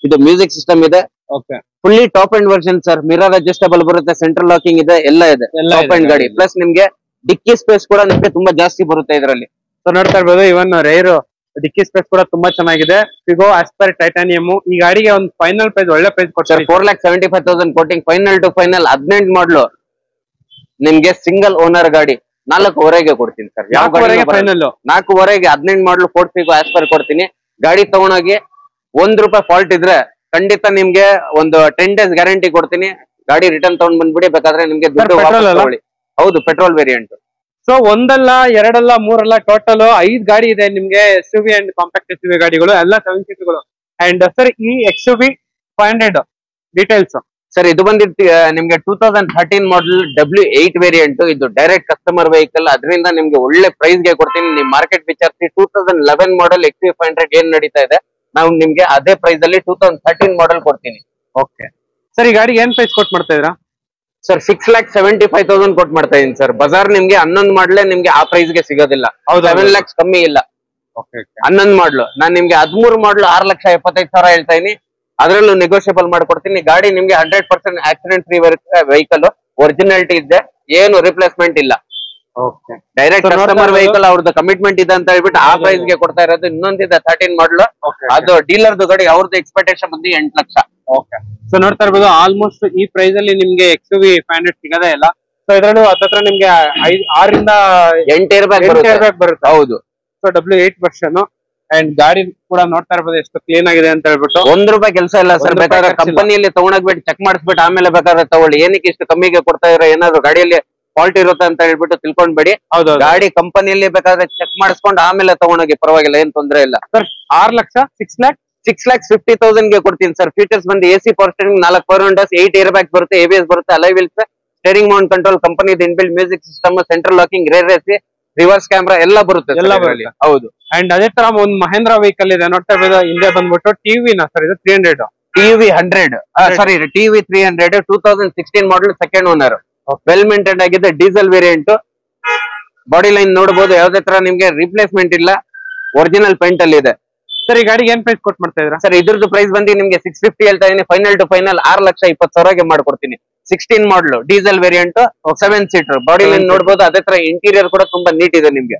ಇದು ಮ್ಯೂಸಿಕ್ ಸಿಸ್ಟಮ್ ಇದೆ. Okay, fully top and version sir. Mirror adjustable ಬರುತ್ತೆ, ಸೆಂಟ್ರಲ್ ಲಾಕಿಂಗ್ ಇದೆ, ಎಲ್ಲ ಇದೆ. ಟಾಪ್ ಅಂಡ್ ಗಾಡಿ. ಪ್ಲಸ್ ನಿಮ್ಗೆ ಡಿಕ್ಕಿ ಸ್ಪೇಸ್ ಕೂಡ ನಿಮ್ಗೆ ತುಂಬಾ ಜಾಸ್ತಿ ಬರುತ್ತೆ ಇದರಲ್ಲಿ. ಸೊ ನೋಡ್ತಾ ಇರ್ಬೋದು, ಇವನ್ ರೇರ್ ಡಿಕ್ಕಿ ಸ್ಪೇಸ್ ಕೂಡ ತುಂಬಾ ಚೆನ್ನಾಗಿದೆ. Figo Aspire titanium. ಈ ಗಾಡಿಗೆ ಒಂದು ಫೈನಲ್ ಪ್ರೈಸ್, ಒಳ್ಳೆ ಪ್ರೈಸ್ ಕೊಡ್ತಾರೆ. 4,75,000 ಕೋಟಿಂಗ್. ಫೈನಲ್ ಟು ಫೈನಲ್ 18 ಮಾಡಲು ನಿಮ್ಗೆ ಸಿಂಗಲ್ ಓನರ್ ಗಾಡಿ 4,500 ಕೊಡ್ತೀನಿ ಸರ್. ಯಾವ ಗಾಡಿ ಫೈನಲ್ 4,500 18 ಮಾಡಲು ಫೋರ್ಡ್ ಫಿಗೋ ಆಸ್ಪರ್ ಕೊಡ್ತೀನಿ. ಗಾಡಿ ತಗೊಂಡೋಗಿ ₹1 ಫಾಲ್ಟ್ ಇದ್ರೆ ಖಂಡಿತ ನಿಮ್ಗೆ ಒಂದು 10 days ಗ್ಯಾರಂಟಿ ಕೊಡ್ತೀನಿ. ಗಾಡಿ ರಿಟರ್ನ್ ತಗೊಂಡ್ ಬಂದ್ಬಿಡಿ, ಬೇಕಾದ್ರೆ ನಿಮ್ಗೆ ದುಡ್ಡು ವಾಪಸ್ ತಗೊಳ್ಳಿ. ಹೌದು, ಪೆಟ್ರೋಲ್ ವೇರಿಯಂಟ್. ಸೊ ಒಂದಲ್ಲ, ಎರಡಲ್ಲ, ಮೂರಲ್ಲ, ಟೋಟಲ್ 5 ಗಾಡಿ ಇದೆ ನಿಮ್ಗೆ. SUV ಅಂಡ್ ಕಾಂಪ್ಯಾಕ್ಟ್ SUV ಗಾಡಿಗಳು, ಎಲ್ಲ 7 ಸೀಟ್ಗಳು. ಅಂಡ್ ಸರ್, ಈ XUV 500 ಡೀಟೇಲ್ಸ್ ಸರ್, ಇದು ಬಂದಿರ್ತಿ ನಿಮ್ಗೆ 2013 ಮಾಡಲ್ W8 ವೇರಿಯಂಟ್. ಇದು ಡೈರೆಕ್ಟ್ ಕಸ್ಟಮರ್ ವೆಹಿಕಲ್. ಅದರಿಂದ ನಿಮ್ಗೆ ಒಳ್ಳೆ ಪ್ರೈಸ್ ಗೆ ಕೊಡ್ತೀನಿ. ನಿಮ್ ಮಾರ್ಕೆಟ್ ವಿಚಾರಿಸಿ 2011 ಮಾಡಲ್ XUV 500 ಏನ್ ನಡೀತಾ ಇದೆ, ನಾವು ನಿಮ್ಗೆ ಅದೇ ಪ್ರೈಸ್ ಅಲ್ಲಿ 2013 ಮಾಡಲ್ ಕೊಡ್ತೀನಿ. ಓಕೆ ಸರ್, ಈ ಗಾಡಿಗೆ ಏನ್ ಪ್ರೈಸ್ ಕೊಟ್ ಮಾಡ್ತಾ ಇದ್ರಾ ಸರ್? 6,75,000 ಕೊಟ್ಟು ಮಾಡ್ತಾ ಇದೀನಿ ಸರ್. ಬಜಾರ್ ನಿಮ್ಗೆ 11 ಮಾಡಲೇ ನಿಮ್ಗೆ ಆ ಪ್ರೈಸ್ ಗೆ ಸಿಗೋದಿಲ್ಲ. 7 lakhs ಕಮ್ಮಿ ಇಲ್ಲ. 11 ಮಾಡಲು ನಾನ್ ನಿಮ್ಗೆ 13 ಮಾಡಲು 6,75,000 ಹೇಳ್ತಾ ಇದೀನಿ. ಅದರಲ್ಲೂ ನೆಗೋಷಿಯಬಲ್ ಮಾಡ್ಕೊಡ್ತೀನಿ. ಗಾಡಿ ನಿಮ್ಗೆ 100% ಆಕ್ಸಿಡೆಂಟ್ ಫ್ರೀ ವೆಹಿಕಲ್, ಒರಿಜಿನಾಲಿಟಿ ಇದೆ, ಏನು ರಿಪ್ಲೇಸ್ಮೆಂಟ್ ಇಲ್ಲ. ಡೈರೆಕ್ಟ್ ಕಸ್ಟಮರ್ ವೆಹಿಕಲ್, ಅವ್ರದ್ದು ಕಮಿಟ್ಮೆಂಟ್ ಇದೆ ಅಂತ ಹೇಳ್ಬಿಟ್ಟು ಆ ಪ್ರೈಸ್ ಗೆ ಕೊಡ್ತಾ ಇರೋದು. ಇನ್ನೊಂದಿದೆ 13 ಮಾಡಲು, ಅದು ಡೀಲರ್ದು ಗಾಡಿ. ಅವ್ರದ್ದು ಎಕ್ಸ್ಪೆಕ್ಟೇಷನ್ ಬಂದು 8 ಲಕ್ಷ. ಓಕೆ, ಸೊ ನೋಡ್ತಾ ಇರ್ಬೋದು, ಆಲ್ಮೋಸ್ಟ್ ಈ ಪ್ರೈಸ್ ಅಲ್ಲಿ ನಿಮ್ಗೆ XUV 500 ಸಿಗದೇ ಇಲ್ಲ. ಸೊ ಇದ್ರಲ್ಲೂ ಹತ್ರ ನಿಮ್ಗೆ 6 ರಿಂದ 8 ಇರ್ಬೇಕು ಬರುತ್ತೆ. ಹೌದು. So W8 version. ಅಂಡ್ ಗಾಡಿ ಕೂಡ ನೋಡ್ತಾ ಇರ್ಬೋದು ಎಷ್ಟು ಕ್ಲೀನ್ ಆಗಿದೆ ಅಂತ ಹೇಳ್ಬಿಟ್ಟು. ₹1 ಕೆಲಸ ಇಲ್ಲ ಸರ್. ಬೇಕಾದ್ರೆ ಕಂಪನಿಯಲ್ಲಿ ತಗೊಂಡೋಗ್ಬಿಟ್ಟು ಚೆಕ್ ಮಾಡಿಸ್ಬಿಟ್ಟು ಆಮೇಲೆ ಬೇಕಾದ್ರೆ ತಗೊಳ್ಳಿ. ಏನಕ್ಕೆ ಇಷ್ಟು ಕಮ್ಮಿಗೆ ಕೊಡ್ತಾ ಇರೋ, ಏನಾದ್ರು ಗಾಡಿಯಲ್ಲಿ ಫಾಲ್ಟ್ ಇರುತ್ತೆ ಅಂತ ಹೇಳ್ಬಿಟ್ಟು ತಿಳ್ಕೊಂಡ್ಬೇಡಿ. ಗಾಡಿ ಕಂಪನಿಯಲ್ಲಿ ಬೇಕಾದ್ರೆ ಚೆಕ್ ಮಾಡಿಸ್ಕೊಂಡು ಆಮೇಲೆ ತಗೊಂಡೋಗಿ, ಪರವಾಗಿಲ್ಲ, ಏನ್ ತೊಂದ್ರೆ ಇಲ್ಲ ಸರ್. 6 ಲಕ್ಷ 6,50,000 ಗೆ ಕೊಡ್ತೀನಿ ಸರ್. ಫೀಚರ್ಸ್ ಬಂದು AC power steering, 4 power windows, 8 air bag ಬರುತ್ತೆ, ABS ಬರುತ್ತೆ, alloy wheels, steering mount control, company inbuilt music system, central locking, rear AC, reverse camera ಎಲ್ಲ ಬರುತ್ತೆ. ಹೌದು. ಅಂಡ್ ಅದೇ ತರ ಒಂದು ಮಹೇಂದ್ರ ವೆಹಿಕಲ್ ಇದೆ ನೋಡ್ತಾ ಇರ್ಬೋದು. ಹಿಂದೆ ಬಂದ್ಬಿಟ್ಟು TV ನ ಸರ್, ಇದು 300 TV100 ಸಾರಿ TV300 2016 ಮಾಡಲ್, ಸೆಕೆಂಡ್ ಓನರ್. ವೆಲ್ ಮೇಂಟೈನ್ ಆಗಿದೆ, ಡೀಸೆಲ್ ವೇರಿಯಂಟ್. ಬಾಡಿ ಲೈನ್ ನೋಡಬಹುದು, ಯಾವ್ದೇ ತರ ನಿಮ್ಗೆ ರಿಪ್ಲೇಸ್ಮೆಂಟ್ ಇಲ್ಲ, ಒರಿಜಿನಲ್ ಪೇಂಟ್ ಅಲ್ಲಿ ಇದೆ. ಸರ್, ಈ ಗಾಡಿಗೆ ಏನ್ ಪ್ರೈಸ್ ಕೊಟ್ಟು ಮಾಡ್ತಾ ಇದ್ರಾ ಸರ್? ಇದ್ರದ್ದು ಪ್ರೈಸ್ ಬಂದು ನಿಮ್ಗೆ 650 ಹೇಳ್ತಾ ಇದೀನಿ. ಫೈನಲ್ ಟು ಫೈನಲ್ 6,20,000 ಮಾಡ್ಕೊಡ್ತೀನಿ. 16 ಮಾಡಲು, diesel variant, 7 seater. Body line ನೋಡಬಹುದು, ಅದೇ ತರ ಇಂಟೀರಿಯರ್ ಕೂಡ ತುಂಬಾ ನೀಟ್ ಇದೆ ನಿಮ್ಗೆ.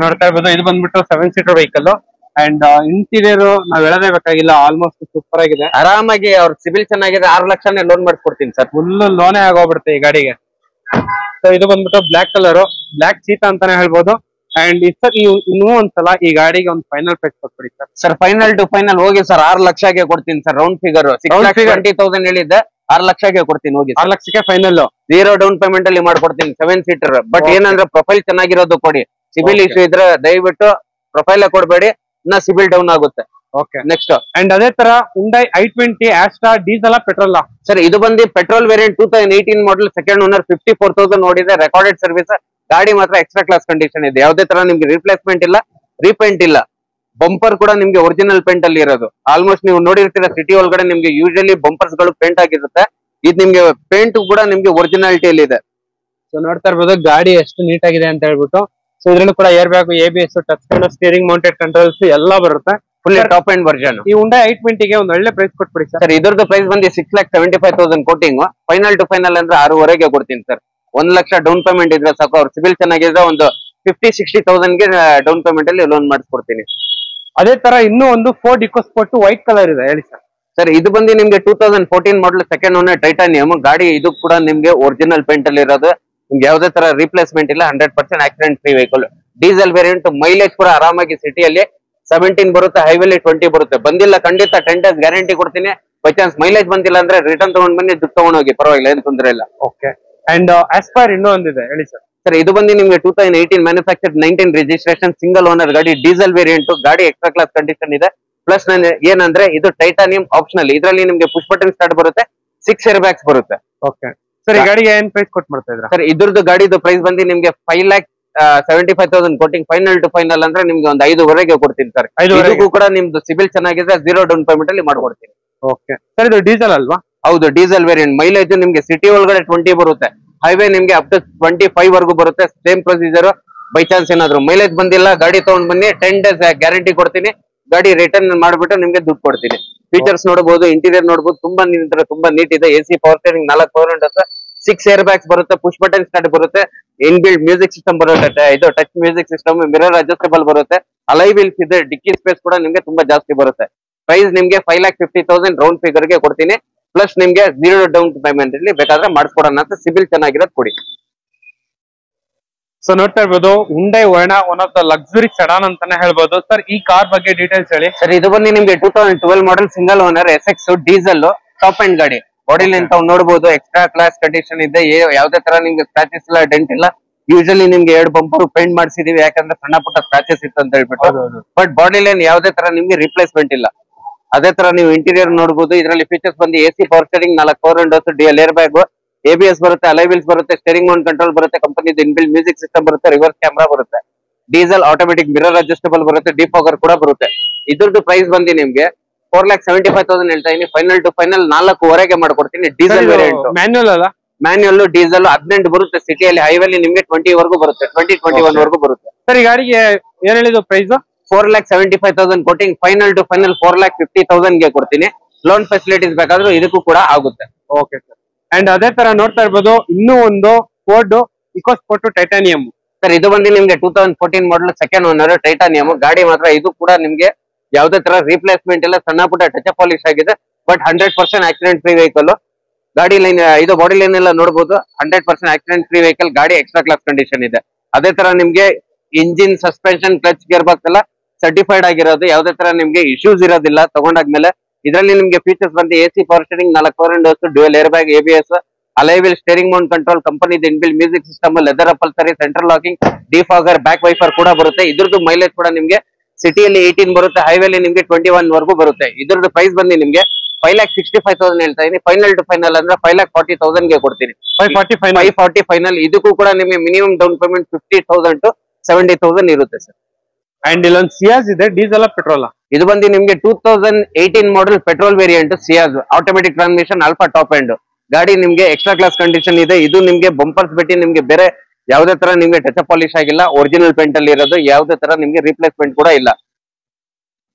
ನೋಡ್ತಾ ಇರ್ಬೋದು, ಇದು ಬಂದ್ಬಿಟ್ಟು 7 ಸೀಟರ್ ವೆಹಿಕಲ್. ಅಂಡ್ ಇಂಟೀರಿಯರ್ ನಾವ್ ಹೇಳದೇ ಬೇಕಾಗಿಲ್ಲ, ಆಲ್ಮೋಸ್ಟ್ ಸೂಪರ್ ಆಗಿದೆ. ಆರಾಮಾಗಿ ಅವ್ರ ಸಿಬಿಲ್ ಚೆನ್ನಾಗಿದೆ, 6 ಲಕ್ಷನೇ ಲೋನ್ ಮಾಡಿಸ್ಕೊಡ್ತೀನಿ ಸರ್. ಫುಲ್ ಲೋನೇ ಆಗೋಗ್ಬಿಡುತ್ತೆ ಈ ಗಾಡಿಗೆ. ಸೊ ಇದು ಬಂದ್ಬಿಟ್ಟು ಬ್ಲಾಕ್ ಕಲರ್, ಬ್ಲಾಕ್ ಚೀತಾ ಅಂತಾನೆ ಹೇಳ್ಬೋದು. ಅಂಡ್ ಸರ್, ಇನ್ನೂ ಒಂದ್ಸಲ ಈ ಗಾಡಿಗೆ ಒಂದು ಫೈನಲ್ ಪ್ರೈಸ್ ಕೊಟ್ಬಿಡಿ sir. Sir, final to final ಹೋಗಿ ಸರ್ 6 ಲಕ್ಷಗೆ ಕೊಡ್ತೀನಿ ಸರ್. ರೌಂಡ್ ಫಿಗರ್ 6,20,000 ಹೇಳಿದ್ದೆ, 6 ಲಕ್ಷಗೆ ಕೊಡ್ತೀನಿ ಹೋಗಿ. 6 ಲಕ್ಷಕ್ಕೆ ಫೈನಲ್, 0 ಡೌನ್ ಪೇಮೆಂಟ್ ಅಲ್ಲಿ ಮಾಡ್ಕೊಡ್ತೀನಿ. 7 ಸೀಟರ್. ಬಟ್ ಏನಂದ್ರೆ ಪ್ರೊಫೈಲ್ ಚೆನ್ನಾಗಿರೋದು ಕೊಡಿ. ಸಿಬಿಲ್ ಇಶ್ಯೂ ಇದ್ರೆ ದಯವಿಟ್ಟು ಪ್ರೊಫೈಲ್ ಕೊಡಬೇಡಿ, ಇನ್ನ ಸಿಬಿಲ್ ಡೌನ್ ಆಗುತ್ತೆ. Okay, next. ಅಂಡ್ ಅದೇ ತರ Hyundai i20 Astra, diesel petrol sir? ಇದು ಬಂದು ಪೆಟ್ರೋಲ್ ವೇರಿಯಂಟ್, 2018 ಮಾಡಲ್, ಸೆಕೆಂಡ್ ಓನರ್, 54,000 ನೋಡಿದೆ, ರೆಕಾರ್ಡೆಡ್ ಸರ್ವಿಸ್. ಗಾಡಿ ಮಾತ್ರ ಎಕ್ಸ್ಟ್ರಾ ಕ್ಲಾಸ್ ಕಂಡೀಷನ್ ಇದೆ. ಯಾವ್ದೇ ತರ ನಿಮ್ಗೆ ರಿಪ್ಲೇಸ್ಮೆಂಟ್ ಇಲ್ಲ, ರೀಪೇಂಟ್ ಇಲ್ಲ. ಬಂಪರ್ ಕೂಡ ನಿಮ್ಗೆ ಒರಿಜಿನಲ್ ಪೇಂಟ್ ಅಲ್ಲಿ ಇರೋದು. ಆಲ್ಮೋಸ್ಟ್ ನೀವು ನೋಡಿರ್ತೀರ ಸಿಟಿ ಒಳಗಡೆ ನಿಮ್ಗೆ ಯೂಶಲಿ ಬಂಪರ್ಸ್ ಗಳು ಪೇಂಟ್ ಆಗಿರುತ್ತೆ. ಇದು ನಿಮ್ಗೆ ಪೇಂಟ್ ಕೂಡ ನಿಮ್ಗೆ ಒರಿಜಿನಾಲಿಟಿಯಲ್ಲಿ ಇದೆ. ಸೊ ನೋಡ್ತಾ ಇರ್ಬೋದು ಗಾಡಿ ಎಷ್ಟು ನೀಟ್ ಆಗಿದೆ ಅಂತ ಹೇಳ್ಬಿಟ್ಟು. ಸೊ ಇದ್ರಲ್ಲೂ ಕೂಡ air bag, ABS, touch screen, steering mounted controls ಎಲ್ಲ ಬರುತ್ತೆ. Full top and version. ಈ Hyundai i20 ಗೆ ಒಂದು ಒಳ್ಳೆ ಪ್ರೈಸ್ ಕೊಟ್ಬಿಡಿ ಸರ್. ಇದ್ರದ್ದು ಪ್ರೈಸ್ ಬಂದು 6,75,000 ಕೋಟಿಂಗ್. ಫೈನಲ್ ಟು ಫೈನಲ್ ಅಂದ್ರೆ 6,500 ಕೊಡ್ತೀನಿ ಸರ್. 1 ಲಕ್ಷ ಡೌನ್ ಪೇಮೆಂಟ್ ಇದ್ರೆ ಸಾಕು. ಅವ್ರ ಸಿಬಿಲ್ ಚೆನ್ನಾಗಿದ್ರೆ ಒಂದು 50,000-60,000 ಗೆ ಡೌನ್ ಪೇಮೆಂಟ್ ಅಲ್ಲಿ ಲೋನ್ ಮಾಡಿಸ್ಕೊಡ್ತೀನಿ. ಅದೇ ತರ ಇನ್ನೂ ಒಂದು ಫೋರ್ಡ್ ಇಕೋಸ್ಪೋರ್ಟ್ ವೈಟ್ ಕಲರ್ ಇದೆ, ಹೇಳಿ ಸರ್. ಸರ್, ಇದು ಬಂದು ನಿಮ್ಗೆ 2014 ಮಾಡಲ್, ಸೆಕೆಂಡ್ ಓನರ್, ಟೈಟಾನಿಯಂ ಗಾಡಿ. ಇದು ಕೂಡ ನಿಮ್ಗೆ ಒರಿಜಿನಲ್ ಪೇಂಟ್ ಅಲ್ಲಿ ಇರೋದು. ನಿಮ್ಗೆ ಯಾವ್ದೇ ತರ ರಿಪ್ಲೇಸ್ಮೆಂಟ್ ಇಲ್ಲ, 100% accident free vehicle. Diesel variant. Mileage ಕೂಡ ಆರಾಮಾಗಿ ಸಿಟಿಯಲ್ಲಿ 17 ಬರುತ್ತೆ, ಹೈವೇಲಿ 20 ಬರುತ್ತೆ. ಬಂದಿಲ್ಲ ಖಂಡಿತ 10 days ಗ್ಯಾರಂಟಿ ಕೊಡ್ತೀನಿ. ಬೈ ಚಾನ್ಸ್ ಮೈಲೇಜ್ ಬಂದಿಲ್ಲ ಅಂದ್ರೆ ರಿಟರ್ನ್ ತಗೊಂಡ್ ಬನ್ನಿ, ದುಡ್ಡು ತಗೊಂಡೋಗಿ, ಪರವಾಗಿಲ್ಲ, ಏನು ತೊಂದರೆ ಇಲ್ಲ. ಓಕೆ. ಅಂಡ್ ಆಸ್ಪೈರ್ ಇನ್ನೂ ಒಂದಿದೆ, ಹೇಳಿ ಸರ್. ಸರ್, ಇದು ಬಂದು ನಿಮ್ಗೆ 2018 ಮ್ಯಾನುಫ್ಯಾಕ್ಚರ್ಡ್, 19 ರಿಜಿಸ್ಟ್ರೇಷನ್, ಸಿಂಗಲ್ ಓನರ್ ಗಾಡಿ, ಡೀಸೆಲ್ ವೇರಿಯಂಟ್. ಗಾಡಿ ಎಕ್ಸ್ಟ್ರಾ ಕ್ಲಾಸ್ ಕಂಡೀಷನ್ ಇದೆ. ಪ್ಲಸ್ ಏನಂದ್ರೆ ಇದು ಟೈಟಾನಿಯಂ ಆಪ್ಷನಲ್. ಇದರಲ್ಲಿ ನಿಮ್ಗೆ ಪುಷ್ ಬಟನ್ ಸ್ಟಾರ್ಟ್ ಬರುತ್ತೆ, 6 ಏರ್ ಬ್ಯಾಗ್ಸ್ ಬರುತ್ತೆ. ಓಕೆ ಸರ್, ಈ ಗಾಡಿಗೆ ಏನ್ ಪ್ರೈಸ್ ಕೊಟ್ಟು ಮಾಡ್ತಾ ಇದ್ರ ಸರ್? ಇದ್ರದ್ದು ಗಾಡಿದು ಪ್ರೈಸ್ ಬಂದು ನಿಮ್ಗೆ 5,75,000 ಕೊಟ್ಟಿಂಗ್. ಫೈನಲ್ ಟು ಫೈನಲ್ ಅಂದ್ರೆ ನಿಮ್ಗೆ ಒಂದು 5,500 ಕೊಡ್ತೀನಿ ಸರ್. ಇದಕ್ಕೂ ಕೂಡ ನಿಮ್ದು ಸಿಬಿಲ್ ಚೆನ್ನಾಗಿದೆ, 0 ಡೌನ್ ಪೇಮೆಂಟ್ ಅಲ್ಲಿ ಮಾಡ್ಕೊಡ್ತೀನಿ. ಓಕೆ ಸರ್, ಇದು ಡೀಸೆಲ್ ಅಲ್ವಾ? ಹೌದು ಡೀಸೆಲ್ ವೇರಿಯಂಟ್. ಮೈಲೇಜ್ ನಿಮ್ಗೆ ಸಿಟಿ ಒಳಗಡೆ 20 ಬರುತ್ತೆ, ಹೈವೇ ನಿಮ್ಗೆ ಅಪ್ ಟು 25 ವರೆಗೂ ಬರುತ್ತೆ. Same procedure. ಬೈ ಚಾನ್ಸ್ ಏನಾದ್ರು ಮೈಲೇಜ್ ಬಂದಿಲ್ಲ ಗಾಡಿ ತಗೊಂಡ್ ಬನ್ನಿ, 10 days ಗ್ಯಾರಂಟಿ ಕೊಡ್ತೀನಿ, ಗಾಡಿ ರಿಟರ್ನ್ ಮಾಡ್ಬಿಟ್ಟು ನಿಮ್ಗೆ ದುಡ್ಡು ಕೊಡ್ತೀನಿ. ಫೀಚರ್ಸ್ ನೋಡಬಹುದು, ಇಂಟೀರಿಯರ್ ನೋಡಬಹುದು, ತುಂಬಾ ನೀಟ್ ಇದೆ. AC power steering 4 power Windows, 6 air bags ಬರುತ್ತೆ, ಪುಷ್ ಬಟನ್ ಸ್ಟಾರ್ಟ್ ಬರುತ್ತೆ, ಇನ್ ಬಿಲ್ಡ್ ಮ್ಯೂಸಿಕ್ ಸಿಸ್ಟಮ್ ಬರುತ್ತೆ, ಇದು touch music system, mirror adjustable ಬರುತ್ತೆ, ಅಲೈ ವೀಲ್ಸ್ ಇದೆ, ಡಿಕ್ಕಿ ಸ್ಪೇಸ್ ಕೂಡ ನಿಮ್ಗೆ ತುಂಬಾ ಜಾಸ್ತಿ ಬರುತ್ತೆ. ಪ್ರೈಸ್ ನಿಮ್ಗೆ 5,50,000 ರೌಂಡ್ ಫಿಗರ್ ಗೆ ಕೊಡ್ತೀನಿ. ಪ್ಲಸ್ ನಿಮ್ಗೆ 0 ಡೌನ್ ಪೇಮೆಂಟ್ ಇಲ್ಲಿ ಬೇಕಾದ್ರೆ ಮಾಡಿಸ್ಕೊಡೋಣ ಅಂತ, ಸಿಬಿಲ್ ಚೆನ್ನಾಗಿರೋದು ಕೊಡಿ. ಸೊ ನೋಡ್ತಾ ಇರ್ಬೋದು Hyundai Verna one of the luxury sedan ಅಂತಾನೆ ಹೇಳ್ಬೋದು. ಸರ್ ಈ ಕಾರ್ ಬಗ್ಗೆ ಡೀಟೇಲ್ಸ್ ಹೇಳಿ. ಸರ್ ಇದು ಬಂದು ನಿಮ್ಗೆ 2012 model single owner SX diesel top and ಗಾಡಿ. ಬಾಡಿ ಲೆಂತ್ ನೋಡಬಹುದು, ಎಕ್ಸ್ಟ್ರಾ ಕ್ಲಾಸ್ ಕಂಡೀಷನ್ ಇದೆ, ಯಾವುದೇ ತರ ನಿಮ್ಗೆ ಸ್ಕ್ರಾಚಸ್ ಇಲ್ಲ, ಡೆಂಟ್ ಇಲ್ಲ. ಯೂಶಲಿ ನಿಮ್ಗೆ 2 ಬಂಪರ್ ಪೇಂಟ್ ಮಾಡಿಸಿದೀವಿ, ಯಾಕಂದ್ರೆ ಸಣ್ಣ ಪುಟ್ಟ ಸ್ಕ್ರಾಚಸ್ ಇತ್ತು ಅಂತ ಹೇಳ್ಬಿಟ್ಟು. ಬಟ್ ಬಾಡಿ ಲೈನ್ ಯಾವುದೇ ತರ ನಿಮ್ಗೆ ರಿಪ್ಲೇಸ್ಮೆಂಟ್ ಇಲ್ಲ. ಅದೇ ತರ ನೀವು ಇಂಟೀರಿಯರ್ ನೋಡಬಹುದು. ಇದರಲ್ಲಿ ಫೀಚರ್ಸ್ ಬಂದು AC power steering, 4 power Windows, DL air bag, ABS ಬರುತ್ತೆ, ಅಲೈ ವೀಲ್ಸ್ ಬರುತ್ತೆ, ಸ್ಟೇರಿಂಗ್ ಮೌಂಟ್ ಕಂಟ್ರೋಲ್ ಬರುತ್ತೆ, ಕಂಪನಿದು ಇನ್ಬಿಲ್ಟ್ ಮ್ಯೂಸಿಕ್ ಸಿಸ್ಟಮ್ ಬರುತ್ತೆ, ರಿವರ್ಸ್ ಕ್ಯಾಮ್ರಾ ಬರುತ್ತೆ, ಡೀಸೆಲ್ ಆಟೋಮೆಟಿಕ್ ಮಿರರ್ ಅಡ್ಜಸ್ಟಬಲ್ ಬರುತ್ತೆ, ಡಿಫಾಗರ್ ಕೂಡ ಬರುತ್ತೆ. ಇದ್ರದ್ದು ಪ್ರೈಸ್ ಬಂದು ನಿಮ್ಗೆ 4,75,000 ಹೇಳ್ತಾ ಇದೀನಿ. ಫೈನಲ್ ಟು ಫೈನಲ್ 4,00,000 ಮಾಡ್ಕೊಡ್ತೀನಿ. ಡೀಸೆಲ್ ವೇರಿಯಂಟ್, ಮ್ಯಾನ್ಯುಯಲ್ ಅಲ್ಲ, ಮ್ಯಾನ್ಯುಯಲ್ ಡೀಸೆಲ್ 18 ಬರುತ್ತೆ. ಸಿಟಿಯಲ್ಲಿ ಹೈವೇಲಿ ನಿಮ್ಗೆ 20 ವರೆಗೂ ಬರುತ್ತೆ, 2021 ವರೆಗೂ ಬರುತ್ತೆ. ಸರ್ ಈ ಗಾಡಿಗೆ ಏನ್ ಹೇಳಿದ್ರು ಪ್ರೈಸ್? 4,75,000 ಕೊಟ್ಟಿಂಗ್. ಫೈನಲ್ ಟು ಫೈನಲ್ 4,50,000 ಗೆ ಕೊಡ್ತೀನಿ. ಲೋನ್ ಫೆಸಿಲಿಟೀಸ್ ಬೇಕಾದ್ರೂ ಇದಕ್ಕೂ ಕೂಡ ಆಗುತ್ತೆ. Okay sir. ಅಂಡ್ ಅದೇ ತರ ನೋಡ್ತಾ ಇರ್ಬೋದು ಇನ್ನೂ ಒಂದು ಫೋರ್ಡ್ ಇಕೋಸ್ಪೋರ್ಟ್ ಟೈಟಾನಿಯಂ. ಸರ್ ಇದು ಬಂದು ನಿಮ್ಗೆ 2014 ಮಾಡಲ್ ಸೆಕೆಂಡ್ ಓನರ್ ಟೈಟಾನಿಯಂ ಗಾಡಿ. ಮಾತ್ರ ಇದು ಕೂಡ ನಿಮ್ಗೆ ಯಾವುದೇ ತರ ರೀಪ್ಲೇಸ್ಮೆಂಟ್ ಇಲ್ಲ, ಸಣ್ಣ ಪುಟ್ಟ ಟಚ್ ಪಾಲಿಶ್ ಆಗಿದೆ. But 100% accident free vehicle. ಗಾಡಿ ಲೈನ್ ಇದು ಬಾಡಿ ಲೈನ್ ಎಲ್ಲ ನೋಡಬಹುದು, 100% ಆಕ್ಸಿಡೆಂಟ್ ಫ್ರೀ ವೆಹಿಕಲ್. ಗಾಡಿ ಎಕ್ಸ್ಟ್ರಾ ಕ್ಲಾಸ್ ಕಂಡೀಷನ್ ಇದೆ. ಅದೇ ತರ ನಿಮ್ಗೆ engine, suspension, clutch, gear box ಎಲ್ಲ ಸರ್ಟಿಫೈಡ್ ಆಗಿರೋದು, ಯಾವುದೇ ತರ ನಿಮ್ಗೆ ಇಶ್ಯೂಸ್ ಇರೋದಿಲ್ಲ ತಗೊಂಡಾದ್ಮೇಲೆ. ಇದರಲ್ಲಿ ನಿಮ್ಗೆ ಫೀಚರ್ಸ್ ಬಂದು AC power steering, 4 power windows, dual air bag, ABS, alloy wheel, steering mount control, ಕಂಪನಿದು inbuilt music system, leather upholstery, central locking, defogger, back wiper ಕೂಡ ಬರುತ್ತೆ. ಇದ್ರದ್ದು ಮೈಲೇಜ್ ಕೂಡ ನಿಮ್ಗೆ ಸಿಟಿಯಲ್ಲಿ 18 ಬರುತ್ತೆ, ಹೈವೇಲಿ ನಿಮ್ಗೆ 21 ವರೆಗೂ ಬರುತ್ತೆ. ಇದ್ರದ್ದು ಪ್ರೈಸ್ ಬಂದು ನಿಮ್ಗೆ 5,65,000 ಹೇಳ್ತಾ ಇದೀನಿ. ಫೈನಲ್ ಟು ಫೈನಲ್ ಅಂದ್ರೆ 5,40,000 ಗೆ ಕೊಡ್ತೀನಿ. 540 ಫೈನಲ್. ಇದಕ್ಕೂ ಕೂಡ ನಿಮ್ಗೆ ಮಿನಿಮಮ್ ಡೌನ್ ಪೇಮೆಂಟ್ 50,000 to 70,000 ಇರುತ್ತೆ ಸರ್. ಅಂಡ್ ಇಲ್ಲೊಂದು ಸಿಯಾಸ್ ಇದೆ, ಡೀಸೆಲ್ ಪೆಟ್ರೋಲ್. ಇದು ಬಂದು ನಿಮ್ಗೆ 2018 model petrol variant Ciaz, automatic transmission, alpha top end ಗಾಡಿ. ನಿಮ್ಗೆ ಎಕ್ಸ್ಟ್ರಾ ಕ್ಲಾಸ್ ಕಂಡೀಷನ್ ಇದೆ. ಇದು ನಿಮ್ಗೆ ಬಂಪರ್ಸ್ ಬಿಟ್ಟು ನಿಮ್ಗೆ ಬೇರೆ ಯಾವುದೇ ತರ ನಿಮ್ಗೆ ಟಚ್ ಪಾಲಿಶ್ ಆಗಿಲ್ಲ, ಒರಿಜಿನಲ್ ಪೇಂಟ್ ಅಲ್ಲಿ ಇರೋದು. ಯಾವುದೇ ತರ ನಿಮ್ಗೆ ರೀಪ್ಲೇಸ್ಮೆಂಟ್ ಕೂಡ ಇಲ್ಲ.